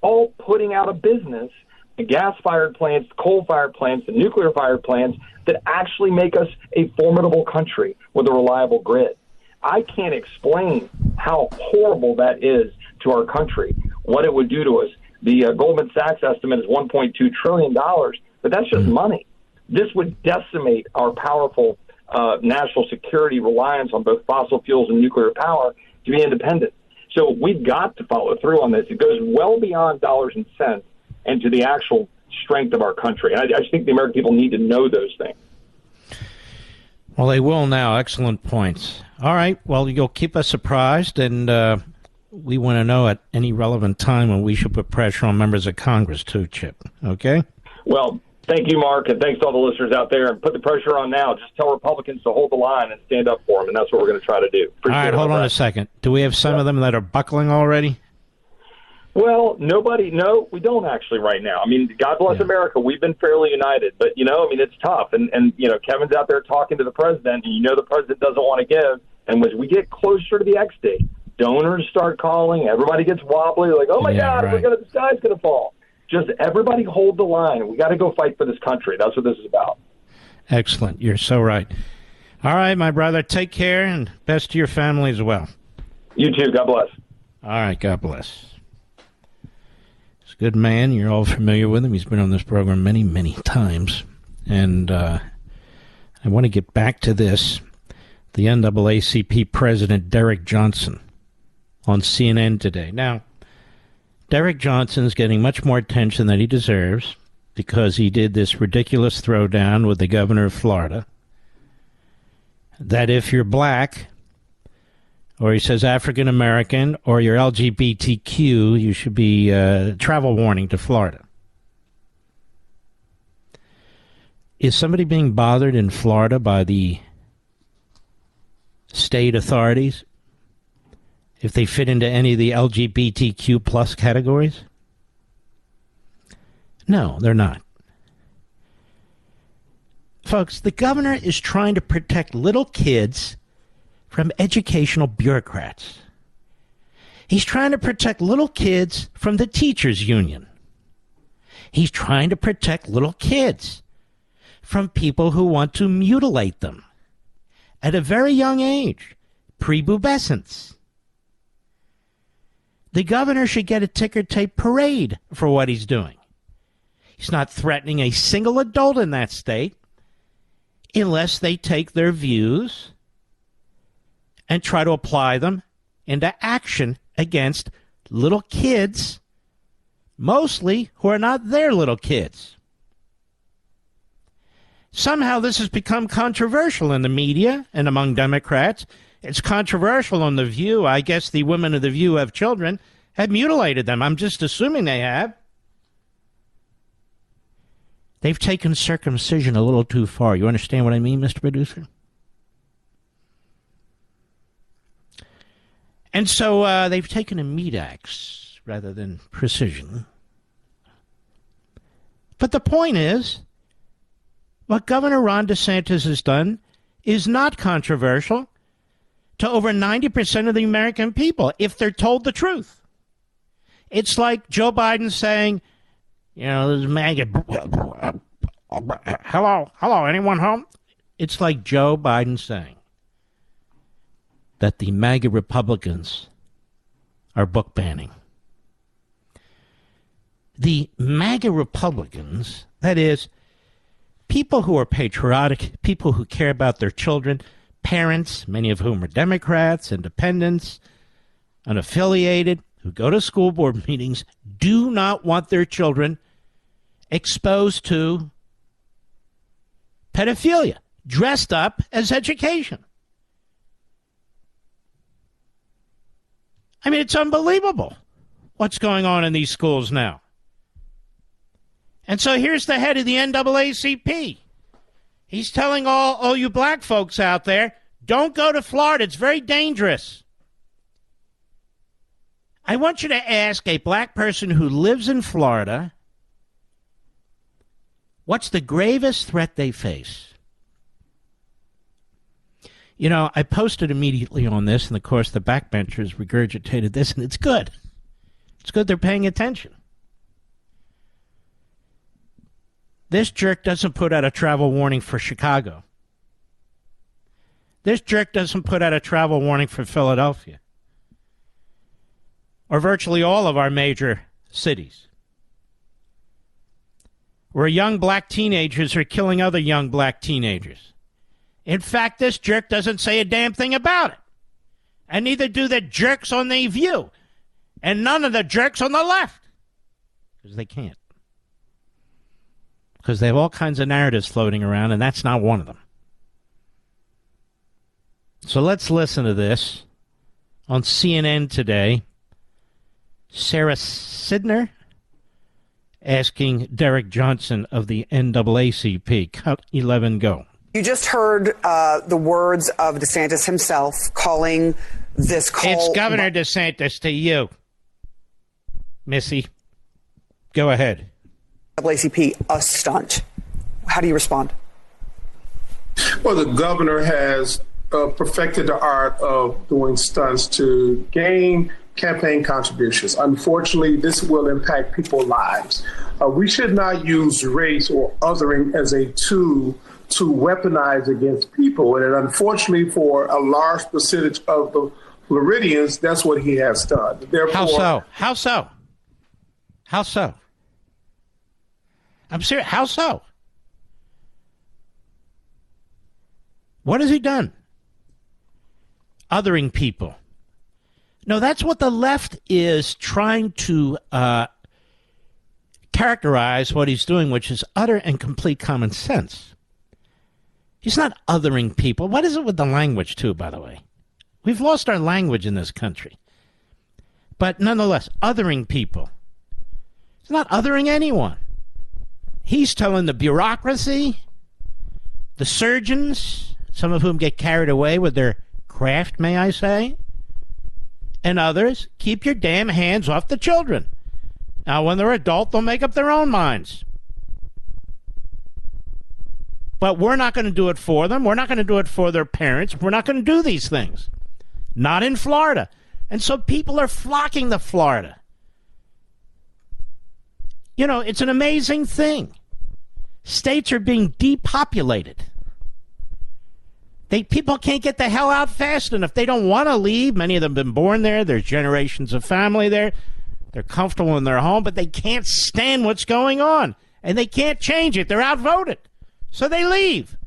all putting out of business the gas-fired plants, the coal-fired plants, the nuclear-fired plants that actually make us a formidable country with a reliable grid. I can't explain how horrible that is to our country, what it would do to us. The Goldman Sachs estimate is $1.2 trillion, but that's just money. This would decimate our powerful national security reliance on both fossil fuels and nuclear power to be independent. So we've got to follow through on this. It goes well beyond dollars and cents and to the actual strength of our country. I just think the American people need to know those things. Well, they will now. Excellent points. All right. Well, you'll keep us surprised, and we want to know at any relevant time when we should put pressure on members of Congress, too, Chip. Okay? Well, thank you, Mark, and thanks to all the listeners out there. And put the pressure on now. Just tell Republicans to hold the line and stand up for them, and that's what we're going to try to do. All right, hold on a second. Do we have some of them that are buckling already? Well, no, we don't actually right now. I mean, God bless America. We've been fairly united, but, it's tough. And Kevin's out there talking to the president, and the president doesn't want to give. And as we get closer to the X date, donors start calling, everybody gets wobbly, like, oh, my God, right. The sky's going to fall. Just everybody hold the line. We got to go fight for this country. That's what this is about. Excellent. You're so right. All right, my brother, take care, and best to your family as well. You too. God bless. All right, God bless. Good man. You're all familiar with him. He's been on this program many, many times. And I want to get back to this. The NAACP president, Derek Johnson, on CNN today. Now, Derek Johnson is getting much more attention than he deserves because he did this ridiculous throwdown with the governor of Florida that if you're black, or he says African American, or you're LGBTQ, you should be travel warning to Florida. Is somebody being bothered in Florida by the state authorities if they fit into any of the LGBTQ plus categories? No, they're not. Folks, the governor is trying to protect little kids from educational bureaucrats. He's trying to protect little kids from the teachers' union. He's trying to protect little kids from people who want to mutilate them at a very young age, prepubescence. The governor should get a ticker tape parade for what he's doing. He's not threatening a single adult in that state unless they take their views and try to apply them into action against little kids, mostly who are not their little kids. Somehow this has become controversial in the media and among Democrats. It's controversial on The View. I guess the women of The View have children, have mutilated them. I'm just assuming they have. They've taken circumcision a little too far. You understand what I mean, Mr. Producer? And so they've taken a meat axe rather than precision. But the point is, what Governor Ron DeSantis has done is not controversial to over 90% of the American people if they're told the truth. It's like Joe Biden saying, this MAGA, hello, anyone home? It's like Joe Biden saying that the MAGA Republicans are book banning. The MAGA Republicans, that is, people who are patriotic, people who care about their children, parents, many of whom are Democrats, independents, unaffiliated, who go to school board meetings, do not want their children exposed to pedophilia, dressed up as education. I mean, it's unbelievable what's going on in these schools now. And so here's the head of the NAACP. He's telling all you black folks out there, don't go to Florida. It's very dangerous. I want you to ask a black person who lives in Florida, what's the gravest threat they face? You know, I posted immediately on this, and of course the backbenchers regurgitated this, and it's good. It's good they're paying attention. This jerk doesn't put out a travel warning for Chicago. This jerk doesn't put out a travel warning for Philadelphia, or virtually all of our major cities, where young black teenagers are killing other young black teenagers. In fact, this jerk doesn't say a damn thing about it. And neither do the jerks on The View. And none of the jerks on the left. Because they can't. Because they have all kinds of narratives floating around, and that's not one of them. So let's listen to this. On CNN today, Sarah Sidner asking Derek Johnson of the NAACP. Cut 11, go. You just heard the words of DeSantis himself calling this call. It's Governor DeSantis to you, Missy. Go ahead. NAACP a stunt. How do you respond? Well, the governor has perfected the art of doing stunts to gain campaign contributions. Unfortunately, this will impact people's lives. We should not use race or othering as a tool to weaponize against people. And unfortunately, for a large percentage of the Floridians, that's what he has done. Therefore, How so? How so? How so? I'm serious. How so? What has he done? Othering people. No, that's what the left is trying to characterize what he's doing, which is utter and complete common sense. He's not othering people. What is it with the language, too, by the way? We've lost our language in this country. But nonetheless, othering people. He's not othering anyone. He's telling the bureaucracy, the surgeons, some of whom get carried away with their craft, may I say, and others, keep your damn hands off the children. Now, when they're adult, they'll make up their own minds. But we're not going to do it for them. We're not going to do it for their parents. We're not going to do these things. Not in Florida. And so people are flocking to Florida. You know, it's an amazing thing. States are being depopulated. People can't get the hell out fast enough. They don't want to leave. Many of them have been born there. There's generations of family there. They're comfortable in their home, but they can't stand what's going on. And they can't change it. They're outvoted. So they leave.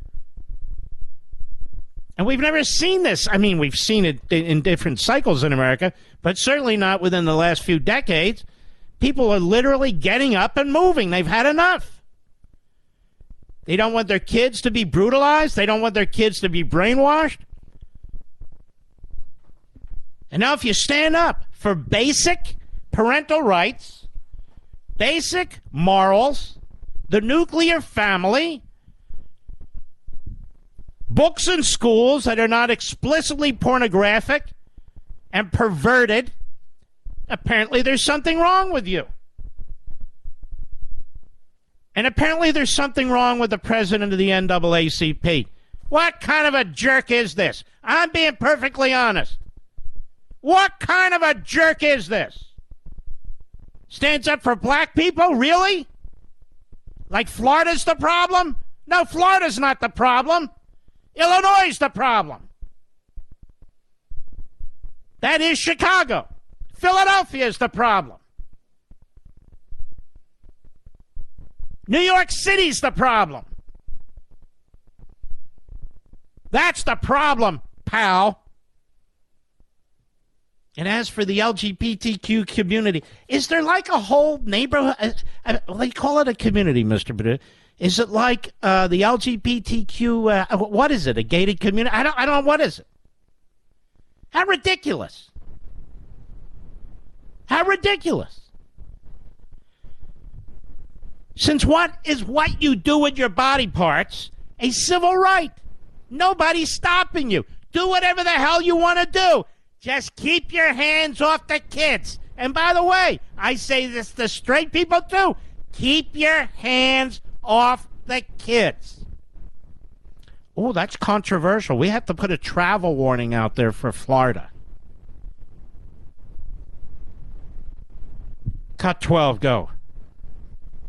And we've never seen this. I mean, we've seen it in different cycles in America, but certainly not within the last few decades. People are literally getting up and moving. They've had enough. They don't want their kids to be brutalized. They don't want their kids to be brainwashed. And now if you stand up for basic parental rights, basic morals, the nuclear family, books in schools that are not explicitly pornographic and perverted, apparently there's something wrong with you. And apparently there's something wrong with the president of the NAACP. What kind of a jerk is this? I'm being perfectly honest. What kind of a jerk is this? Stands up for black people? Really? Like Florida's the problem? No, Florida's not the problem. Illinois is the problem. That is Chicago. Philadelphia is the problem. New York City's the problem. That's the problem, pal. And as for the LGBTQ community, is there like a whole neighborhood? They call it a community, Mr. Badu. Is it like the LGBTQ? What is it? A gated community? I don't know. What is it? How ridiculous. How ridiculous. Since what is what you do with your body parts a civil right? Nobody's stopping you. Do whatever the hell you want to do. Just keep your hands off the kids. And by the way, I say this to straight people too. Keep your hands off the kids. Oh, that's controversial. We have to put a travel warning out there for Florida. Cut 12, go.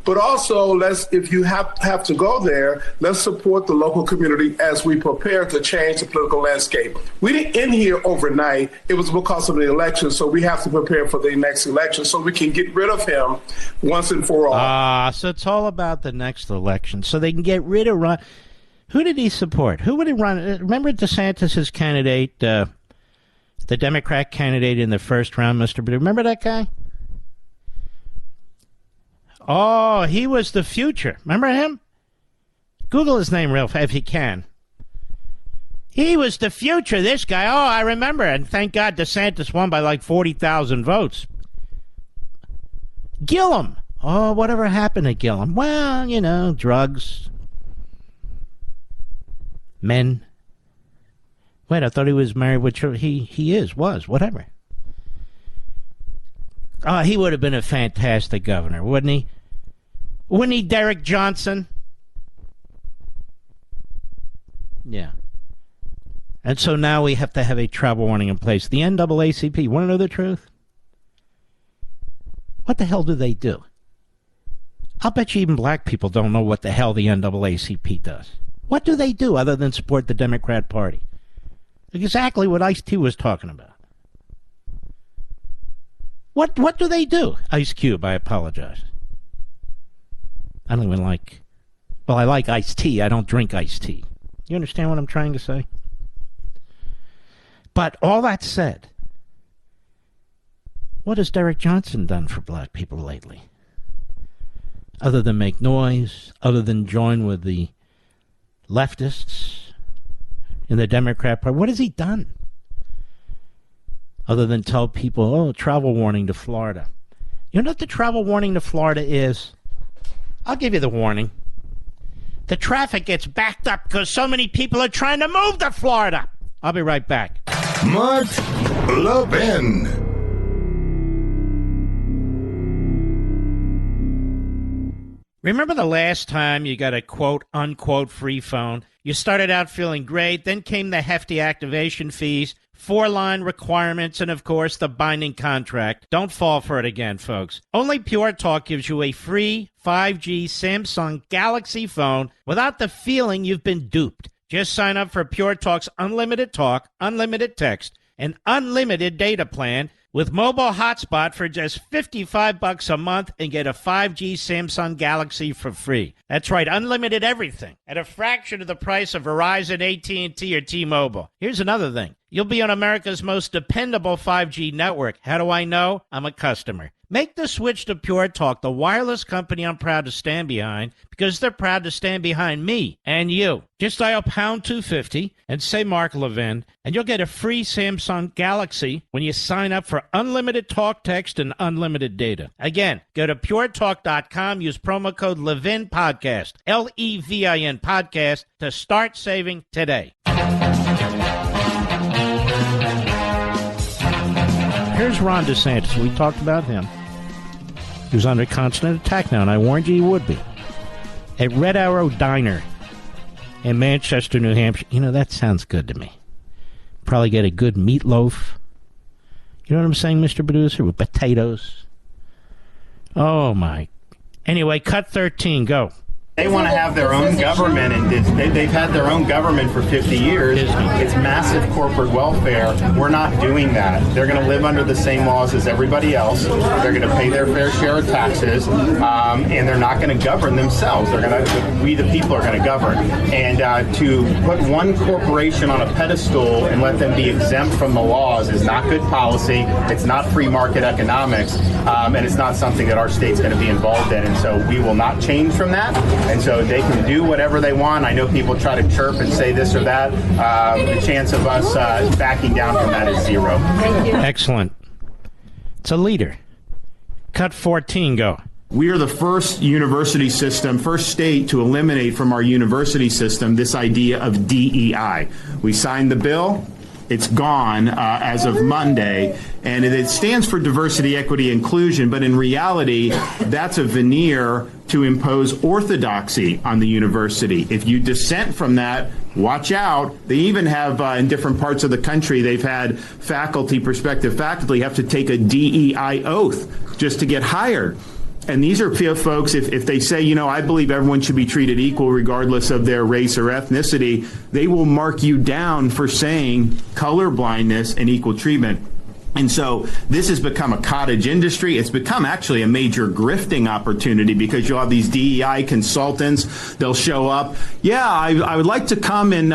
But also, if you have to go there, let's support the local community as we prepare to change the political landscape. We didn't end here overnight. It was because of the election, so we have to prepare for the next election so we can get rid of him once and for all. So it's all about the next election, so they can get rid of Ron. Who did he support? Who would he run? Remember DeSantis' candidate, the Democrat candidate in the first round, Mr. Badu? Remember that guy? Oh, he was the future. Remember him? Google his name real fast if you can. He was the future, this guy. Oh, I remember. And thank God DeSantis won by like 40,000 votes. Gillum. Oh, whatever happened to Gillum? Well, you know, drugs. Men. Wait, I thought he was married with children. He was, whatever. Oh, he would have been a fantastic governor, wouldn't he? Wouldn't he, Derek Johnson? Yeah. And so now we have to have a travel warning in place. The NAACP, you want to know the truth? What the hell do they do? I'll bet you even black people don't know what the hell the NAACP does. What do they do other than support the Democrat Party? Exactly what Ice-T was talking about. What do they do? Ice Cube, I apologize. I don't even like... Well, I like iced tea. I don't drink iced tea. You understand what I'm trying to say? But all that said, what has Derek Johnson done for black people lately? Other than make noise, other than join with the leftists in the Democrat Party, what has he done? Other than tell people, oh, travel warning to Florida. You know what the travel warning to Florida is? I'll give you the warning. The traffic gets backed up because so many people are trying to move to Florida. I'll be right back. Mark Levin. Remember the last time you got a quote-unquote free phone? You started out feeling great, then came the hefty activation fees, 4-line requirements, and, of course, the binding contract. Don't fall for it again, folks. Only Pure Talk gives you a free 5G Samsung Galaxy phone without the feeling you've been duped. Just sign up for Pure Talk's unlimited talk, unlimited text, and unlimited data plan with mobile hotspot for just $55 a month and get a 5G Samsung Galaxy for free. That's right, unlimited everything at a fraction of the price of Verizon, AT&T, or T-Mobile. Here's another thing. You'll be on America's most dependable 5G network. How do I know? I'm a customer. Make the switch to Pure Talk, the wireless company I'm proud to stand behind, because they're proud to stand behind me and you. Just dial pound 250 and say Mark Levin, and you'll get a free Samsung Galaxy when you sign up for unlimited talk, text, and unlimited data. Again, go to puretalk.com, use promo code Levin Podcast, Levin Podcast, to start saving today. Here's Ron DeSantis. We talked about him. He was under constant attack now, and I warned you he would be. At Red Arrow Diner in Manchester, New Hampshire. You know, that sounds good to me. Probably get a good meatloaf. You know what I'm saying, Mr. Producer? With potatoes. Oh, my. Anyway, cut 13. Go. They want to have their own government, and they've had their own government for 50 years. It's massive corporate welfare. We're not doing that. They're going to live under the same laws as everybody else. They're going to pay their fair share of taxes, and they're not going to govern themselves. We, the people, are going to govern. And to put one corporation on a pedestal and let them be exempt from the laws is not good policy. It's not free market economics, and it's not something that our state's going to be involved in. And so we will not change from that. And so they can do whatever they want. I know people try to chirp and say this or that. The chance of us backing down from that is zero. Excellent. It's a leader. Cut 14, go. We are the first university system, first state to eliminate from our university system this idea of DEI. We signed the bill. It's gone as of Monday, and it stands for diversity, equity, inclusion, but in reality, that's a veneer to impose orthodoxy on the university. If you dissent from that, watch out. They even have, in different parts of the country, they've had prospective faculty have to take a DEI oath just to get hired. And these are folks, if they say, I believe everyone should be treated equal regardless of their race or ethnicity, they will mark you down for saying colorblindness and equal treatment. And so this has become a cottage industry. It's become actually a major grifting opportunity because you'll have these DEI consultants. They'll show up. Yeah, I would like to come and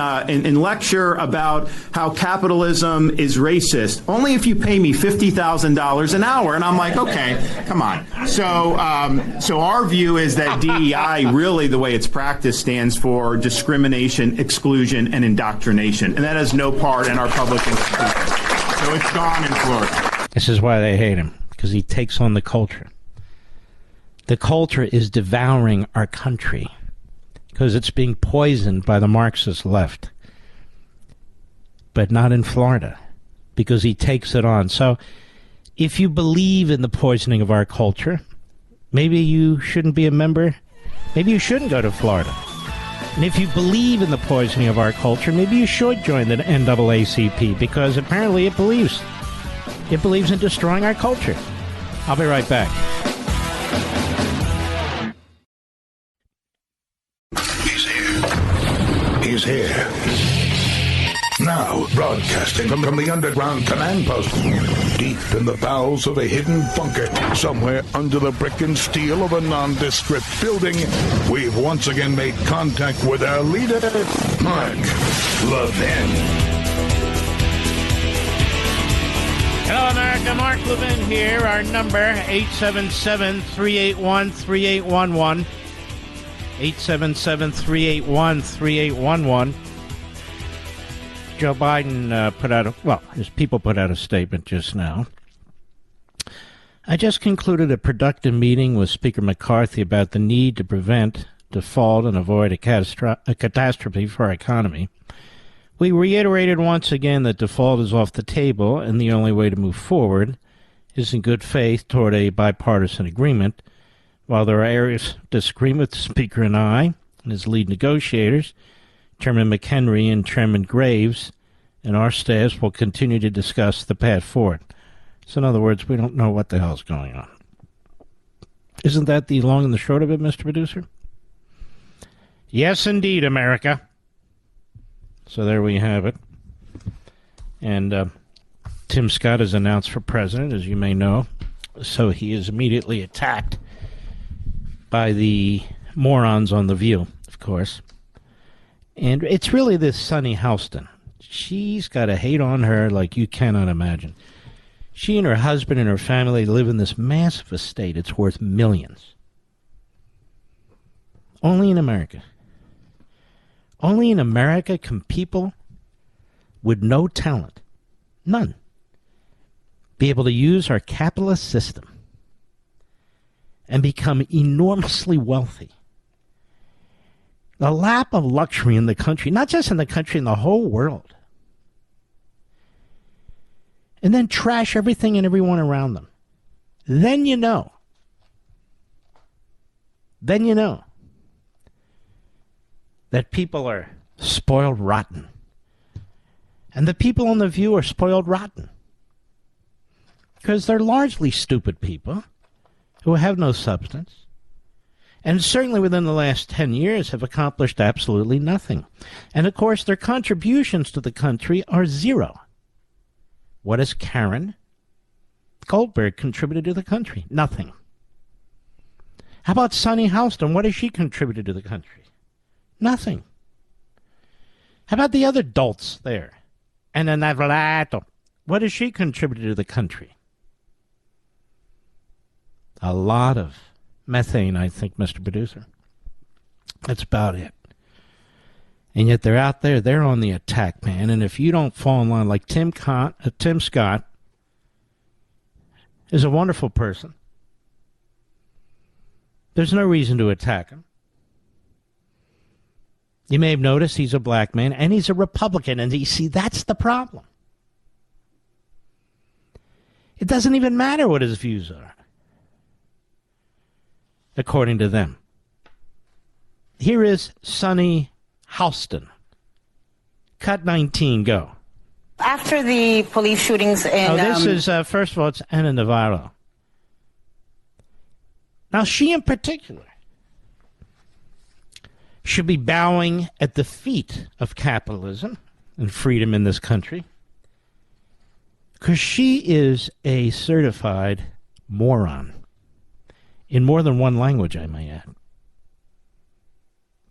lecture about how capitalism is racist. Only if you pay me $50,000 an hour. And I'm like, okay, come on. So our view is that DEI, really the way it's practiced, stands for discrimination, exclusion, and indoctrination. And that has no part in our public institutions. So it's gone in Florida. This is why they hate him, because he takes on the culture. The culture is devouring our country because it's being poisoned by the Marxist left. But not in Florida, because he takes it on. So if you believe in the poisoning of our culture, maybe you shouldn't be a member. Maybe you shouldn't go to Florida. And if you believe in the poisoning of our culture, maybe you should join the NAACP, because apparently it believes in destroying our culture. I'll be right back. He's here. Now, broadcasting from the underground command post, deep in the bowels of a hidden bunker, somewhere under the brick and steel of a nondescript building, we've once again made contact with our leader, Mark Levin. Hello, America. Mark Levin here. Our number, 877-381-3811. 877-381-3811. Joe Biden his people put out a statement just now. I just concluded a productive meeting with Speaker McCarthy about the need to prevent default and avoid a catastrophe for our economy. We reiterated once again that default is off the table, and the only way to move forward is in good faith toward a bipartisan agreement. While there are areas of disagreement with the Speaker and I and his lead negotiators, Chairman McHenry and Chairman Graves and our staffs will continue to discuss the path forward. So in other words, we don't know what the hell's going on. Isn't that the long and the short of it, Mr. Producer? Yes, indeed, America. So there we have it. And Tim Scott is announced for president, as you may know. So he is immediately attacked by the morons on The View, of course. And it's really this Sunny Houston. She's got a hate on her like you cannot imagine. She and her husband and her family live in this massive estate. It's worth millions. Only in America. Only in America can people with no talent, none, be able to use our capitalist system and become enormously wealthy. The lap of luxury in the country, not just in the country, in the whole world. And then trash everything and everyone around them. Then you know. That people are spoiled rotten. And the people on The View are spoiled rotten. Because they're largely stupid people who have no substance. And certainly within the last 10 years have accomplished absolutely nothing. And of course, their contributions to the country are zero. What has Karen Goldberg contributed to the country? Nothing. How about Sunny Houston? What has she contributed to the country? Nothing. How about the other dolts there? And then Navalato. What has she contributed to the country? A lot of methane, I think, Mr. Producer. That's about it. And yet they're out there, they're on the attack, man. And if you don't fall in line, like Tim Scott is a wonderful person. There's no reason to attack him. You may have noticed he's a black man, and he's a Republican, and you see, that's the problem. It doesn't even matter what his views are, according to them. Here is Sonny Houston. Cut 19, go. After the police shootings in... this is, first of all, it's Ana Navarro. Now, she in particular should be bowing at the feet of capitalism and freedom in this country, because she is a certified moron in more than one language, I may add.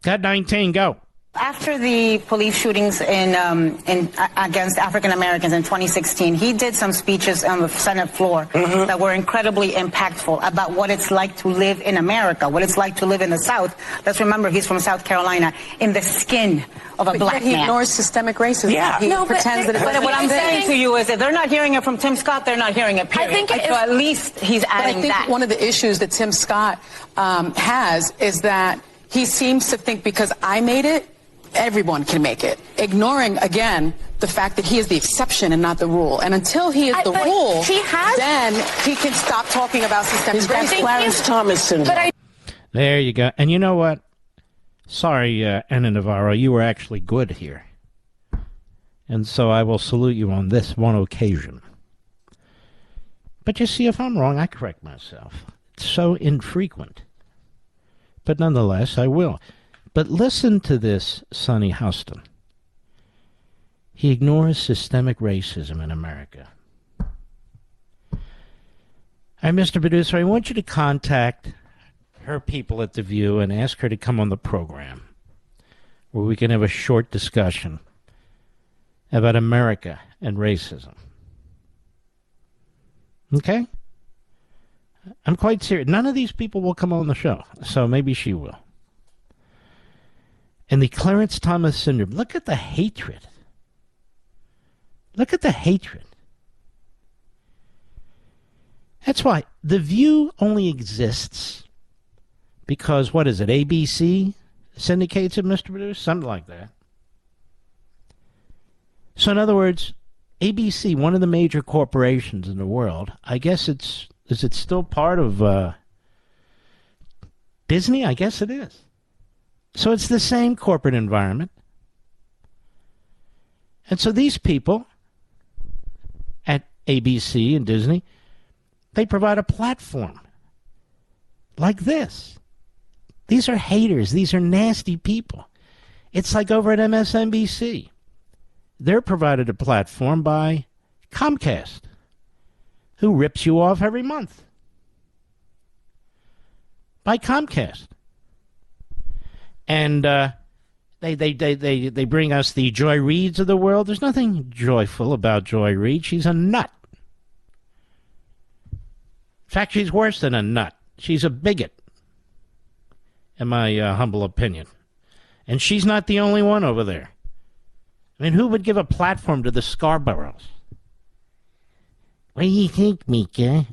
Cut 19, go. After the police shootings in against African Americans in 2016, he did some speeches on the Senate floor that were incredibly impactful about what it's like to live in America, what it's like to live in the South. Let's remember, he's from South Carolina, in the skin of a black man. He ignores systemic racism. Yeah. He pretends that it But what I'm saying to you is, if they're not hearing it from Tim Scott, they're not hearing it, period. So at least he's adding that. I think one of the issues that Tim Scott has is that he seems to think because I made it, everyone can make it, ignoring, again, the fact that he is the exception and not the rule. And until he is the rule, then he can stop talking about systemic racism. Clarence Thomas syndrome. There you go. And you know what? Sorry, Ana Navarro, you were actually good here. And so I will salute you on this one occasion. But you see, if I'm wrong, I correct myself. It's so infrequent. But nonetheless, I will. But listen to this, Sonny Houston. He ignores systemic racism in America. Hi, Mr. Producer, I want you to contact her people at The View and ask her to come on the program where we can have a short discussion about America and racism. Okay? I'm quite serious. None of these people will come on the show, so maybe she will. And the Clarence Thomas syndrome. Look at the hatred. Look at the hatred. That's why The View only exists because, what is it, ABC syndicates it, Mr. Producer? Something like that. So in other words, ABC, one of the major corporations in the world, I guess is it still part of Disney? I guess it is. So it's the same corporate environment. And so these people at ABC and Disney, they provide a platform like this. These are haters. These are nasty people. It's like over at MSNBC. They're provided a platform by Comcast, who rips you off every month. By Comcast. And they bring us the Joy Reids of the world. There's nothing joyful about Joy Reid. She's a nut. In fact, she's worse than a nut. She's a bigot, in my humble opinion. And she's not the only one over there. I mean, who would give a platform to the Scarboroughs? What do you think, Mika?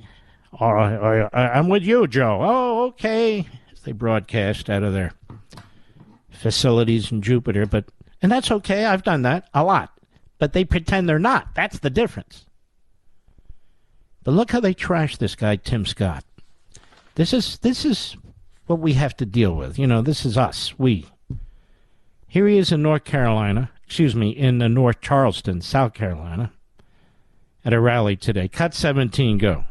I'm with you, Joe. Oh, okay. As they broadcast out of their facilities in Jupiter, and that's okay. I've done that a lot, but they pretend they're not. That's the difference. But look how they trash this guy, Tim Scott. This is what we have to deal with. You know, this is us. We. Here he is in North Charleston, South Carolina, at a rally today. Cut 17, go.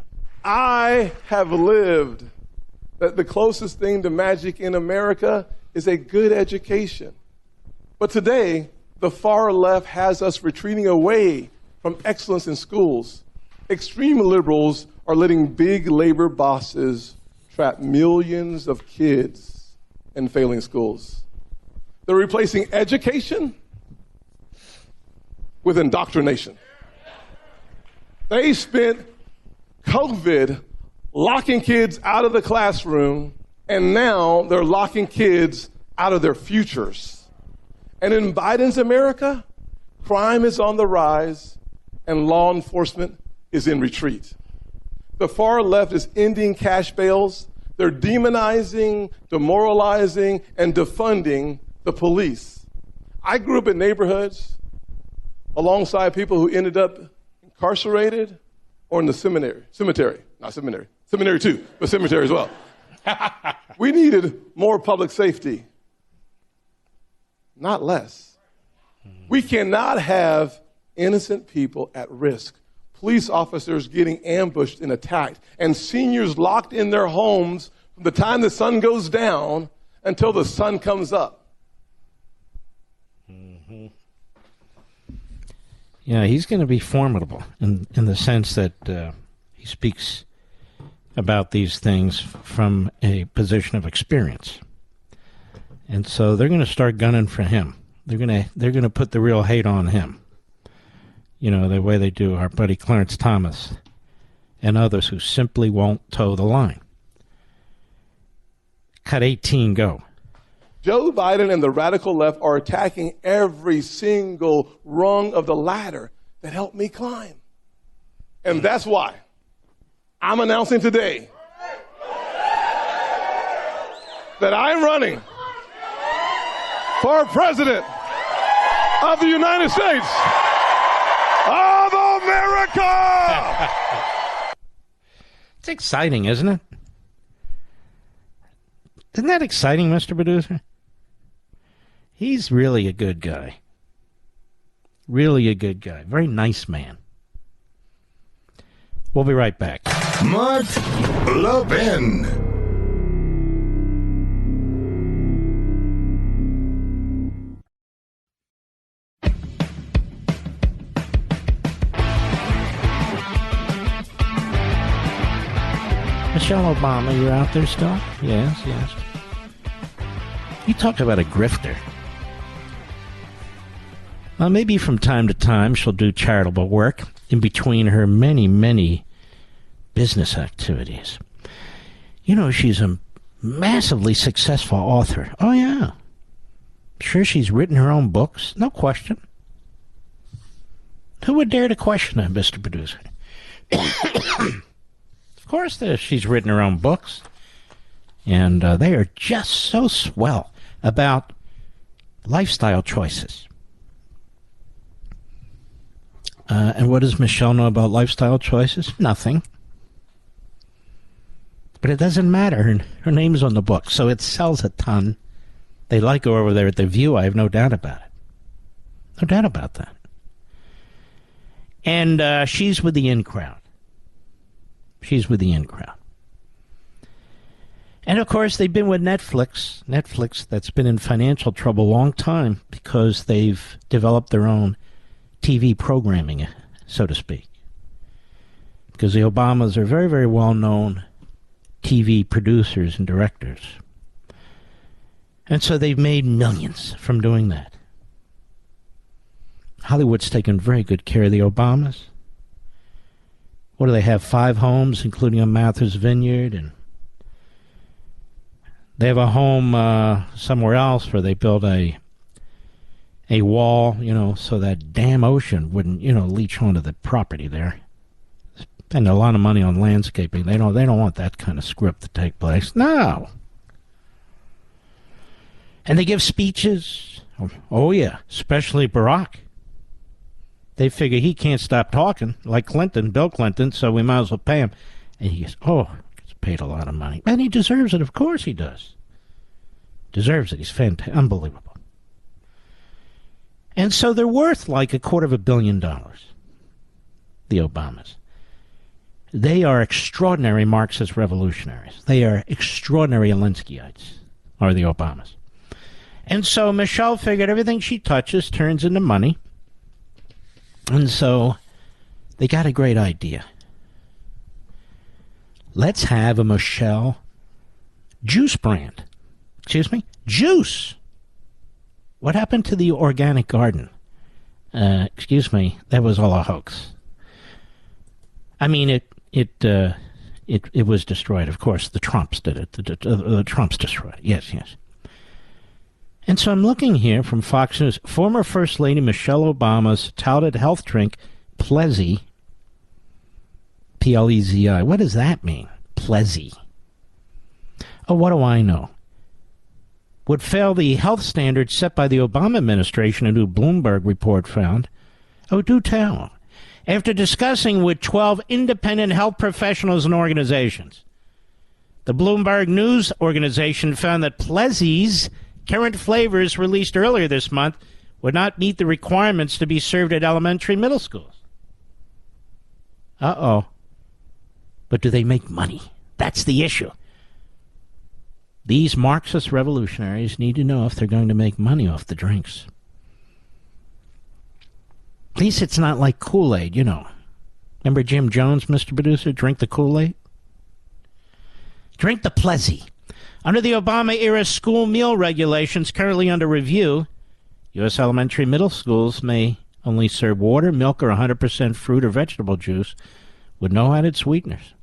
I have lived that the closest thing to magic in America is a good education. But today, the far left has us retreating away from excellence in schools. Extreme liberals are letting big labor bosses trap millions of kids in failing schools. They're replacing education with indoctrination. They spent COVID locking kids out of the classroom, and now they're locking kids out of their futures. And in Biden's America, crime is on the rise and law enforcement is in retreat. The far left is ending cash bails. They're demonizing, demoralizing, and defunding the police. I grew up in neighborhoods alongside people who ended up incarcerated or in the seminary too, but cemetery as well. We needed more public safety, not less. We cannot have innocent people at risk, police officers getting ambushed and attacked, and seniors locked in their homes from the time the sun goes down until the sun comes up. Mm-hmm. Yeah, he's going to be formidable in the sense that he speaks about these things from a position of experience. And so they're going to start gunning for him. They're going to put the real hate on him. You know, the way they do our buddy Clarence Thomas and others who simply won't toe the line. Cut 18, go. Joe Biden and the radical left are attacking every single rung of the ladder that helped me climb. And that's why I'm announcing today that I'm running for president of the United States of America. It's exciting, isn't it? Isn't that exciting, Mr. Producer? He's really a good guy. Really a good guy. Very nice man. We'll be right back. Mark Levin. Michelle Obama, you're out there still? Yes, yes. You talk about a grifter. Well, maybe from time to time she'll do charitable work in between her many, many business activities. You know, she's a massively successful author. Oh, yeah. Sure, she's written her own books. No question. Who would dare to question her, Mr. Producer? Of course, she's written her own books. And they are just so swell about lifestyle choices. And what does Michelle know about lifestyle choices? Nothing. But it doesn't matter. Her name's on the book, so it sells a ton. They like her over there at The View. I have no doubt about it. No doubt about that. And she's with the in crowd. She's with the in crowd. And, of course, they've been with Netflix. Netflix, that's been in financial trouble a long time because they've developed their own TV programming, so to speak. Because the Obamas are very, very well-known TV producers and directors. And so they've made millions from doing that. Hollywood's taken very good care of the Obamas. What do they have? 5 homes, including a Martha's Vineyard, and they have a home somewhere else where they built a wall, you know, so that damn ocean wouldn't, you know, leach onto the property there. Spend a lot of money on landscaping. They don't want that kind of script to take place. No. And they give speeches. Oh yeah, especially Barack. They figure he can't stop talking, like Clinton, Bill Clinton, so we might as well pay him. And he goes, gets paid a lot of money. And he deserves it, of course he does. Deserves it. He's fantastic. Unbelievable. And so they're worth like $250 million, the Obamas. They are extraordinary Marxist revolutionaries. They are extraordinary Alinskyites, are the Obamas. And so Michelle figured everything she touches turns into money. And so they got a great idea. Let's have a Michelle juice brand. Excuse me? Juice! What happened to the organic garden? Excuse me, that was all a hoax. I mean, it was destroyed, of course. The Trumps did it. The Trumps destroyed it. Yes, yes. And so I'm looking here from Fox News. Former First Lady Michelle Obama's touted health drink, Plezi. Plezi. What does that mean? Plezi. Oh, what do I know? Would fail the health standards set by the Obama administration, a new Bloomberg report found. Oh, do tell. After discussing with 12 independent health professionals and organizations, the Bloomberg News organization found that Pleasy's current flavors released earlier this month would not meet the requirements to be served at elementary and middle schools. Uh-oh. But do they make money? That's the issue. These Marxist revolutionaries need to know if they're going to make money off the drinks. At least it's not like Kool-Aid, you know. Remember Jim Jones, Mr. Producer? Drink the Kool-Aid? Drink the Plessy. Under the Obama-era school meal regulations currently under review, U.S. elementary and middle schools may only serve water, milk, or 100% fruit or vegetable juice with no added sweeteners.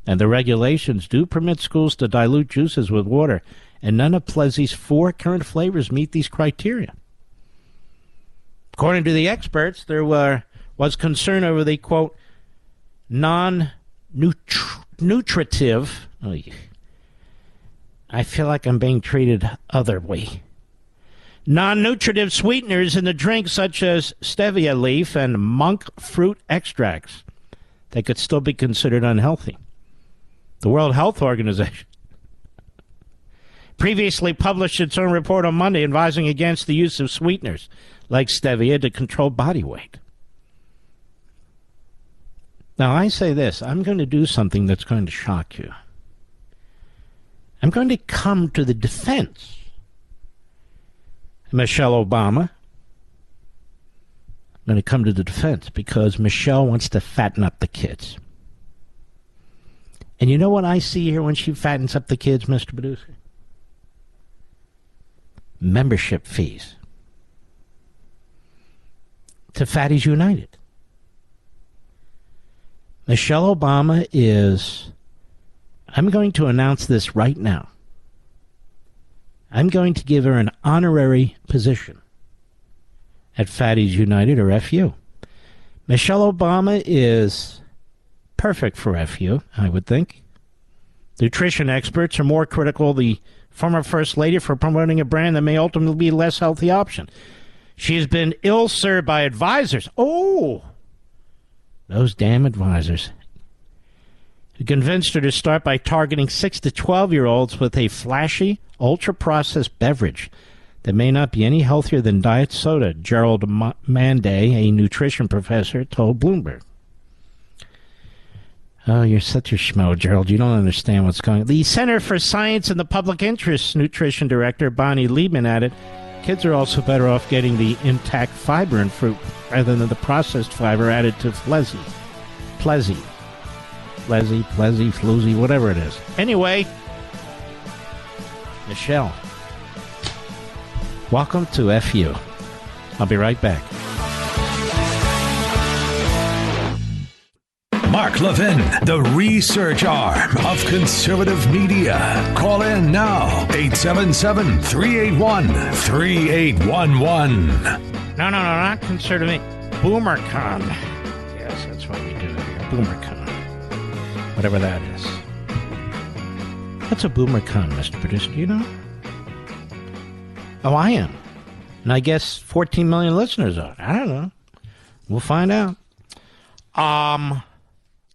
And the regulations do permit schools to dilute juices with water, and none of Plessy's 4 current flavors meet these criteria. According to the experts, there was concern over the, quote, non-nutritive... I feel like I'm being treated other way. Non-nutritive sweeteners in the drink, such as stevia leaf and monk fruit extracts, that could still be considered unhealthy. The World Health Organization previously published its own report on Monday advising against the use of sweeteners like stevia to control body weight. Now, I say this. I'm going to do something that's going to shock you. I'm going to come to the defense of Michelle Obama. I'm going to come to the defense because Michelle wants to fatten up the kids. And you know what I see here when she fattens up the kids, Mr. Producer? Membership fees to Fatties United. Michelle Obama is... I'm going to announce this right now. I'm going to give her an honorary position at Fatties United, or FU. Michelle Obama is perfect for FU, I would think. Nutrition experts are more critical of the former First Lady for promoting a brand that may ultimately be a less healthy option. She's been ill-served by advisors. Oh, those damn advisors. Who convinced her to start by targeting 6 to 12-year-olds with a flashy, ultra-processed beverage that may not be any healthier than diet soda, Gerald Manday, a nutrition professor, told Bloomberg. Oh, you're such a schmo, Gerald. You don't understand what's going on. The Center for Science and the Public Interest nutrition director, Bonnie Levin, added, kids are also better off getting the intact fiber in fruit rather than the processed fiber added to Plessy, floozy, whatever it is. Anyway, Michelle, welcome to FU. I'll be right back. Mark Levin, the research arm of conservative media. Call in now, 877-381-3811. No, not conservative. BoomerCon. Yes, that's what we do here. BoomerCon. Whatever that is. What's a BoomerCon, Mr. Producer? Do you know? Oh, I am. And I guess 14 million listeners are. I don't know. We'll find out.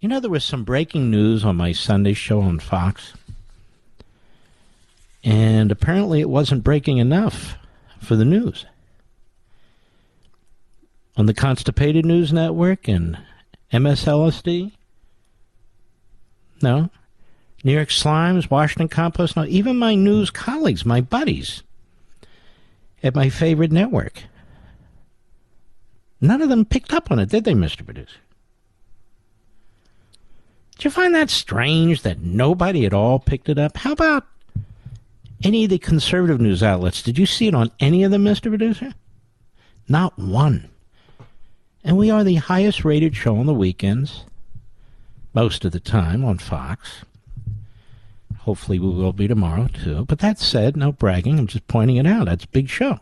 You know, there was some breaking news on my Sunday show on Fox. And apparently it wasn't breaking enough for the news. On the Constipated News Network and MSLSD? No. New York Slimes, Washington Compost? No. Even my news colleagues, my buddies at my favorite network. None of them picked up on it, did they, Mr. Producer? Did you find that strange that nobody at all picked it up? How about any of the conservative news outlets? Did you see it on any of them, Mr. Producer? Not one. And we are the highest rated show on the weekends, most of the time on Fox. Hopefully we will be tomorrow, too. But that said, no bragging. I'm just pointing it out. That's a big show.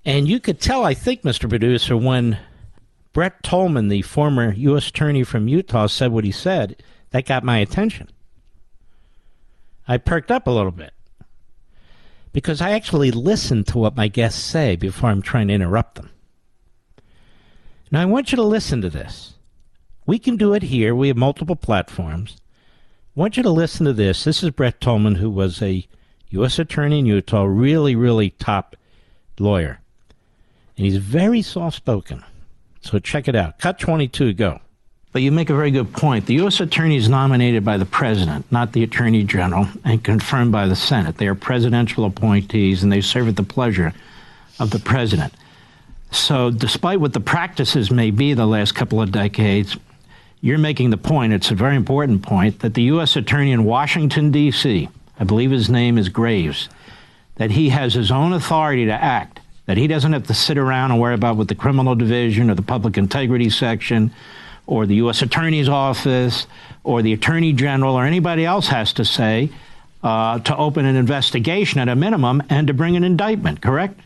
And you could tell, I think, Mr. Producer, when Brett Tolman, the former U.S. attorney from Utah, said what he said, that got my attention. I perked up a little bit because I actually listen to what my guests say before I'm trying to interrupt them. Now, I want you to listen to this. We can do it here. We have multiple platforms. I want you to listen to this. This is Brett Tolman, who was a U.S. attorney in Utah, really, really top lawyer. And he's very soft-spoken. So check it out. Cut 22, go. But you make a very good point. The U.S. attorney is nominated by the president, not the attorney general, and confirmed by the Senate. They are presidential appointees, and they serve at the pleasure of the president. So despite what the practices may be the last couple of decades, you're making the point, it's a very important point, that the U.S. attorney in Washington, D.C., I believe his name is Graves, that he has his own authority to act, that he doesn't have to sit around and worry about what the criminal division or the public integrity section or the U.S. Attorney's Office or the Attorney General or anybody else has to say to open an investigation at a minimum and to bring an indictment, correct?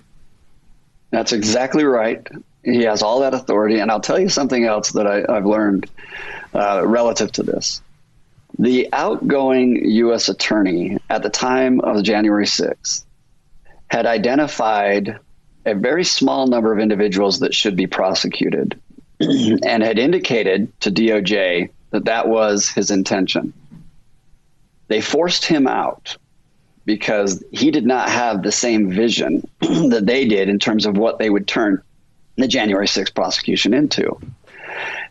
That's exactly right. He has all that authority. And I'll tell you something else that I've learned relative to this. The outgoing U.S. attorney at the time of January 6th had identified a very small number of individuals that should be prosecuted and had indicated to DOJ that that was his intention. They forced him out because he did not have the same vision that they did in terms of what they would turn the January 6th prosecution into.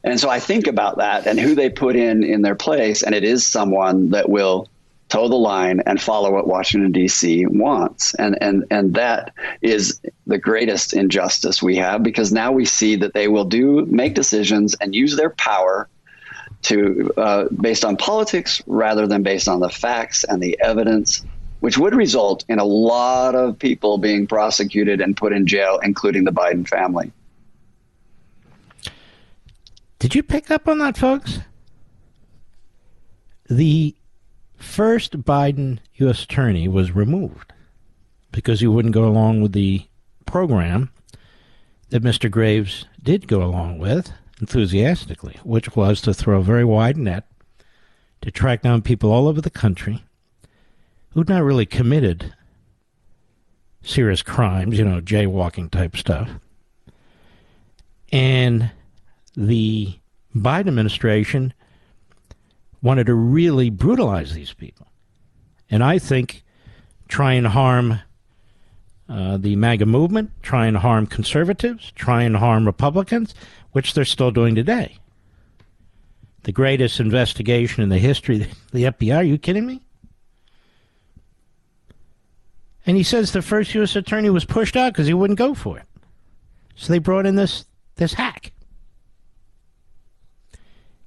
And so I think about that and who they put in their place, and it is someone that will toe the line and follow what Washington, D.C. wants. And that is the greatest injustice we have, because now we see that they will make decisions and use their power to based on politics rather than based on the facts and the evidence, which would result in a lot of people being prosecuted and put in jail, including the Biden family. Did you pick up on that, folks? The first Biden U.S. attorney was removed because he wouldn't go along with the program that Mr. Graves did go along with enthusiastically, which was to throw a very wide net to track down people all over the country who'd not really committed serious crimes, jaywalking type stuff. And the Biden administration wanted to really brutalize these people. And I think try and harm the MAGA movement, try and harm conservatives, try and harm Republicans, which they're still doing today. The greatest investigation in the history of the FBI, are you kidding me? And he says the first U.S. attorney was pushed out because he wouldn't go for it. So they brought in this hack.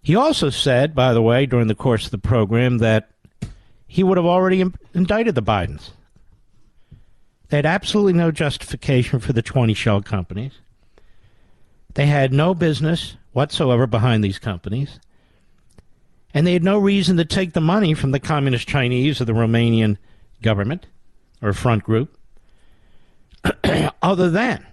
He also said, by the way, during the course of the program, that he would have already indicted the Bidens. They had absolutely no justification for the 20 shell companies. They had no business whatsoever behind these companies. And they had no reason to take the money from the Communist Chinese or the Romanian government or front group other than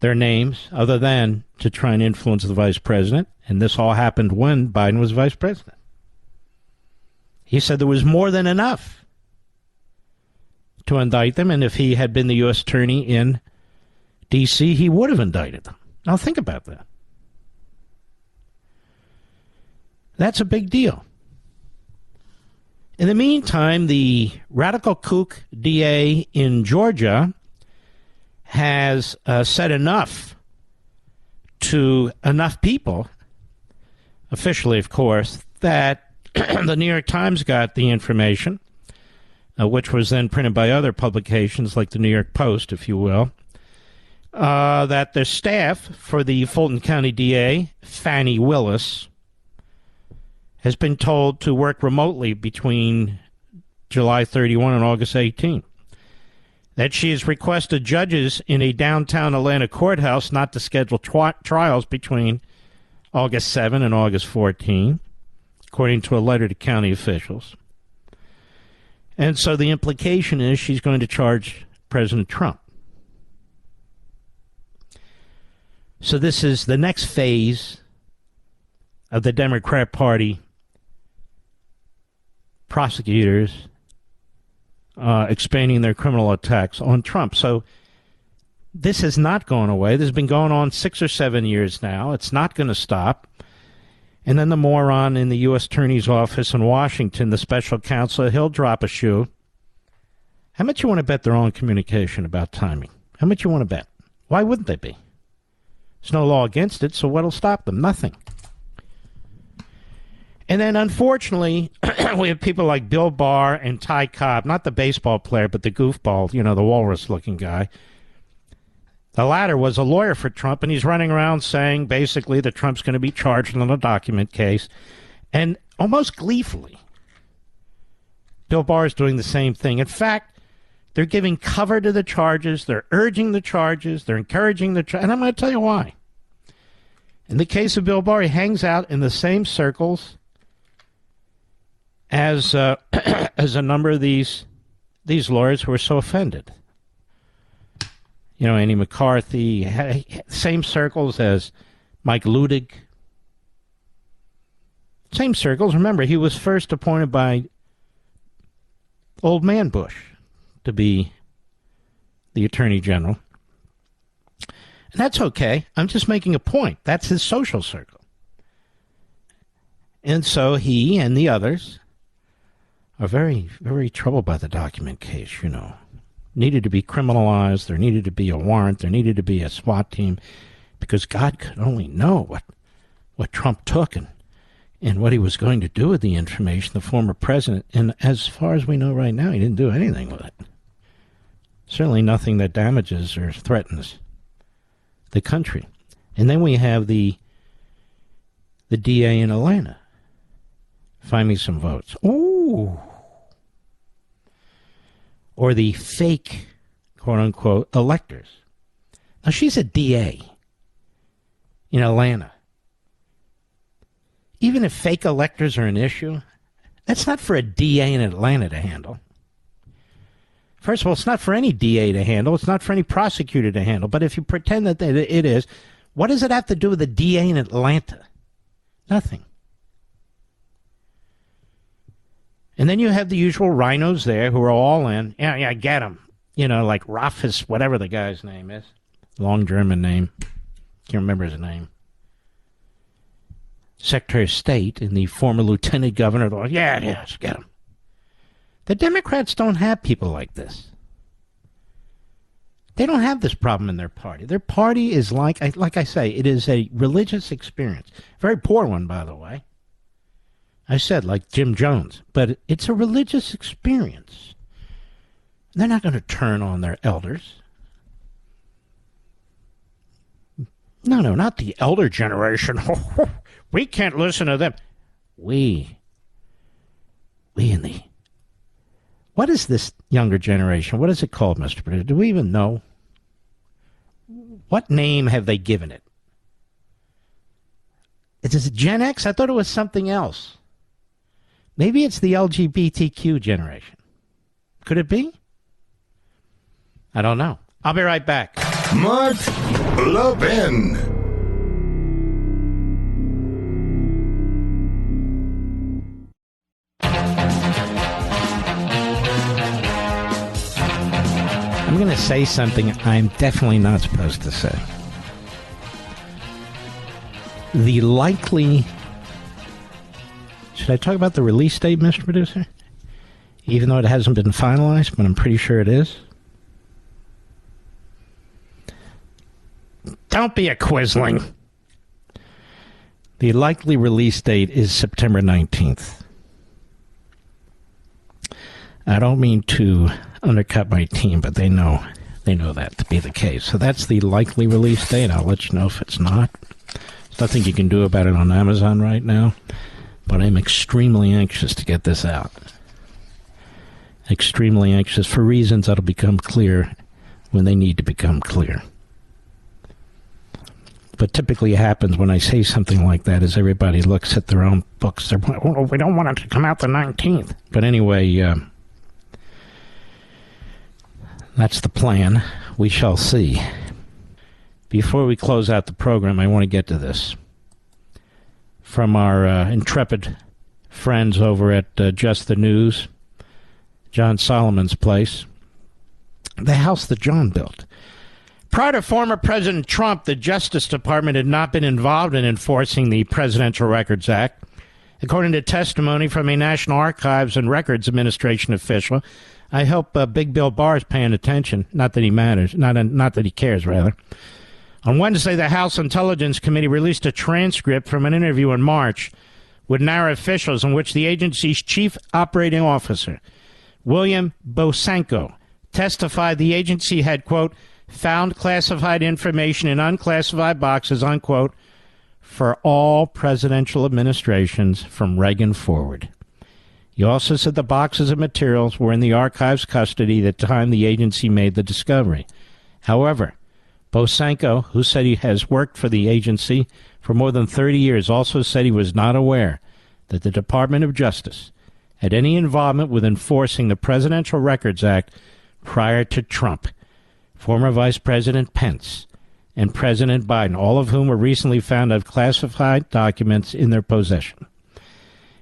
their names, other than to try and influence the vice president. And this all happened when Biden was vice president. He said there was more than enough to indict them, and if he had been the U.S. attorney in D.C., he would have indicted them. Now think about that. That's a big deal. In the meantime, the radical kook DA in Georgia has said enough to enough people, officially, of course, that the New York Times got the information, which was then printed by other publications like the New York Post, if you will, that the staff for the Fulton County DA, Fani Willis, has been told to work remotely between July 31 and August 18. That she has requested judges in a downtown Atlanta courthouse not to schedule trials between August 7 and August 14, according to a letter to county officials. And so the implication is she's going to charge President Trump. So this is the next phase of the Democrat Party prosecutors expanding their criminal attacks on Trump. So this has not gone away. This has been going on 6 or 7 years now. It's not going to stop. And then the moron in the U.S. Attorney's Office in Washington, the special counsel, he'll drop a shoe. How much you want to bet they're on communication about timing? How much you want to bet? Why wouldn't they be? There's no law against it, so what'll stop them? Nothing. And then, unfortunately, we have people like Bill Barr and Ty Cobb, not the baseball player, but the goofball, the walrus-looking guy. The latter was a lawyer for Trump, and he's running around saying, basically, that Trump's going to be charged on a document case. And almost gleefully, Bill Barr is doing the same thing. In fact, they're giving cover to the charges. They're urging the charges. They're encouraging the charges. And I'm going to tell you why. In the case of Bill Barr, he hangs out in the same circles as as a number of these lawyers who are so offended. Andy McCarthy, same circles as Mike Ludig. Same circles. Remember, he was first appointed by old man Bush to be the Attorney General. And that's okay. I'm just making a point. That's his social circle. And so he and the others are very, very troubled by the document case, Needed to be criminalized. There needed to be a warrant. There needed to be a SWAT team, because God could only know what Trump took and what he was going to do with the information, the former president. And as far as we know right now, he didn't do anything with it. Certainly nothing that damages or threatens the country. And then we have the DA in Atlanta. Find me some votes. Ooh. Or the fake, quote-unquote, electors. Now, she's a DA in Atlanta. Even if fake electors are an issue, that's not for a DA in Atlanta to handle. First of all, it's not for any DA to handle. It's not for any prosecutor to handle. But if you pretend that it is, what does it have to do with a DA in Atlanta? Nothing. And then you have the usual rhinos there who are all in. Yeah, get them. Like Rafis, whatever the guy's name is. Long German name. Can't remember his name. Secretary of State and the former lieutenant governor. Yeah, just get him. The Democrats don't have people like this. They don't have this problem in their party. Their party is like I say, it is a religious experience. Very poor one, by the way. I said, like Jim Jones, but it's a religious experience. They're not going to turn on their elders. No, not the elder generation. We can't listen to them. We in the... What is this younger generation? What is it called, Mr. Producer? Do we even know? What name have they given it? Is it Gen X? I thought it was something else. Maybe it's the LGBTQ generation. Could it be? I don't know. I'll be right back. Mark Levin. I'm going to say something I'm definitely not supposed to say. The likely... Should I talk about the release date, Mr. Producer? Even though it hasn't been finalized, but I'm pretty sure it is. Don't be a quisling. The likely release date is September 19th. I don't mean to undercut my team, but they know that to be the case. So that's the likely release date. I'll let you know if it's not. There's nothing you can do about it on Amazon right now. But I'm extremely anxious to get this out. Extremely anxious for reasons that'll become clear when they need to become clear. But typically happens when I say something like that is everybody looks at their own books. They're, oh, we don't want it to come out the 19th. But anyway, that's the plan. We shall see. Before we close out the program, I want to get to this. From our intrepid friends over at Just the News, John Solomon's place, the house that John built. Prior to former President Trump, the Justice Department had not been involved in enforcing the Presidential Records Act. According to testimony from a National Archives and Records Administration official, I hope Big Bill Barr is paying attention. Not that he matters. Not that he cares, rather. On Wednesday, the House Intelligence Committee released a transcript from an interview in March with NARA officials in which the agency's chief operating officer, William Bosanko, testified the agency had, quote, found classified information in unclassified boxes, unquote, for all presidential administrations from Reagan forward. He also said the boxes of materials were in the archives custody at the time the agency made the discovery. However, Bosanko, who said he has worked for the agency for more than 30 years, also said he was not aware that the Department of Justice had any involvement with enforcing the Presidential Records Act prior to Trump, former Vice President Pence, and President Biden, all of whom were recently found to have classified documents in their possession.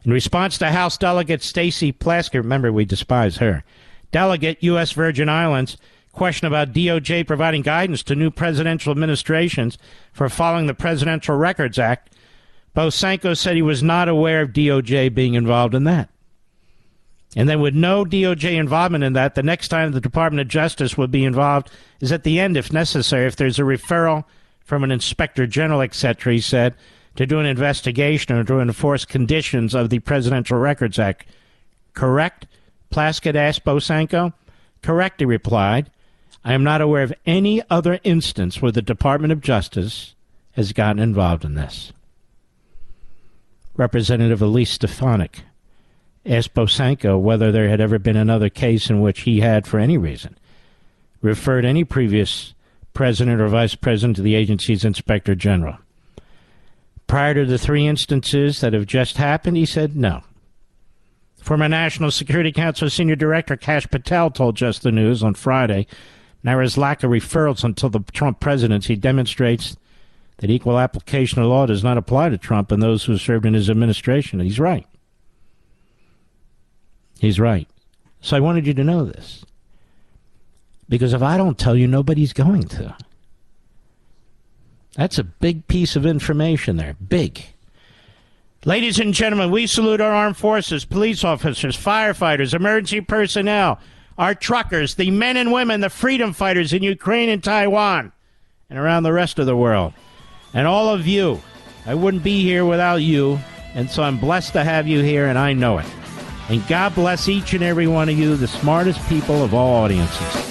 In response to House Delegate Stacey Plaskett, remember we despise her, Delegate U.S. Virgin Islands, question about DOJ providing guidance to new presidential administrations for following the Presidential Records Act, Bosanko said he was not aware of DOJ being involved in that. And then with no DOJ involvement in that, the next time the Department of Justice would be involved is at the end, if necessary, if there's a referral from an inspector general, etc., he said, to do an investigation or to enforce conditions of the Presidential Records Act. Correct? Plaskett asked Bosanko. Correct, he replied. I am not aware of any other instance where the Department of Justice has gotten involved in this. Representative Elise Stefanik asked Bosanko whether there had ever been another case in which he had, for any reason, referred any previous president or vice president to the agency's inspector general. Prior to the 3 instances that have just happened, he said no. Former National Security Council Senior Director Kash Patel told Just the News on Friday, NARA's lack of referrals until the Trump presidency demonstrates that equal application of law does not apply to Trump and those who served in his administration. And he's right. He's right. So I wanted you to know this. Because if I don't tell you, nobody's going to. That's a big piece of information there. Big. Ladies and gentlemen, we salute our armed forces, police officers, firefighters, emergency personnel, our truckers, the men and women, the freedom fighters in Ukraine and Taiwan, and around the rest of the world. And all of you. I wouldn't be here without you, and so I'm blessed to have you here, and I know it. And God bless each and every one of you, the smartest people of all audiences.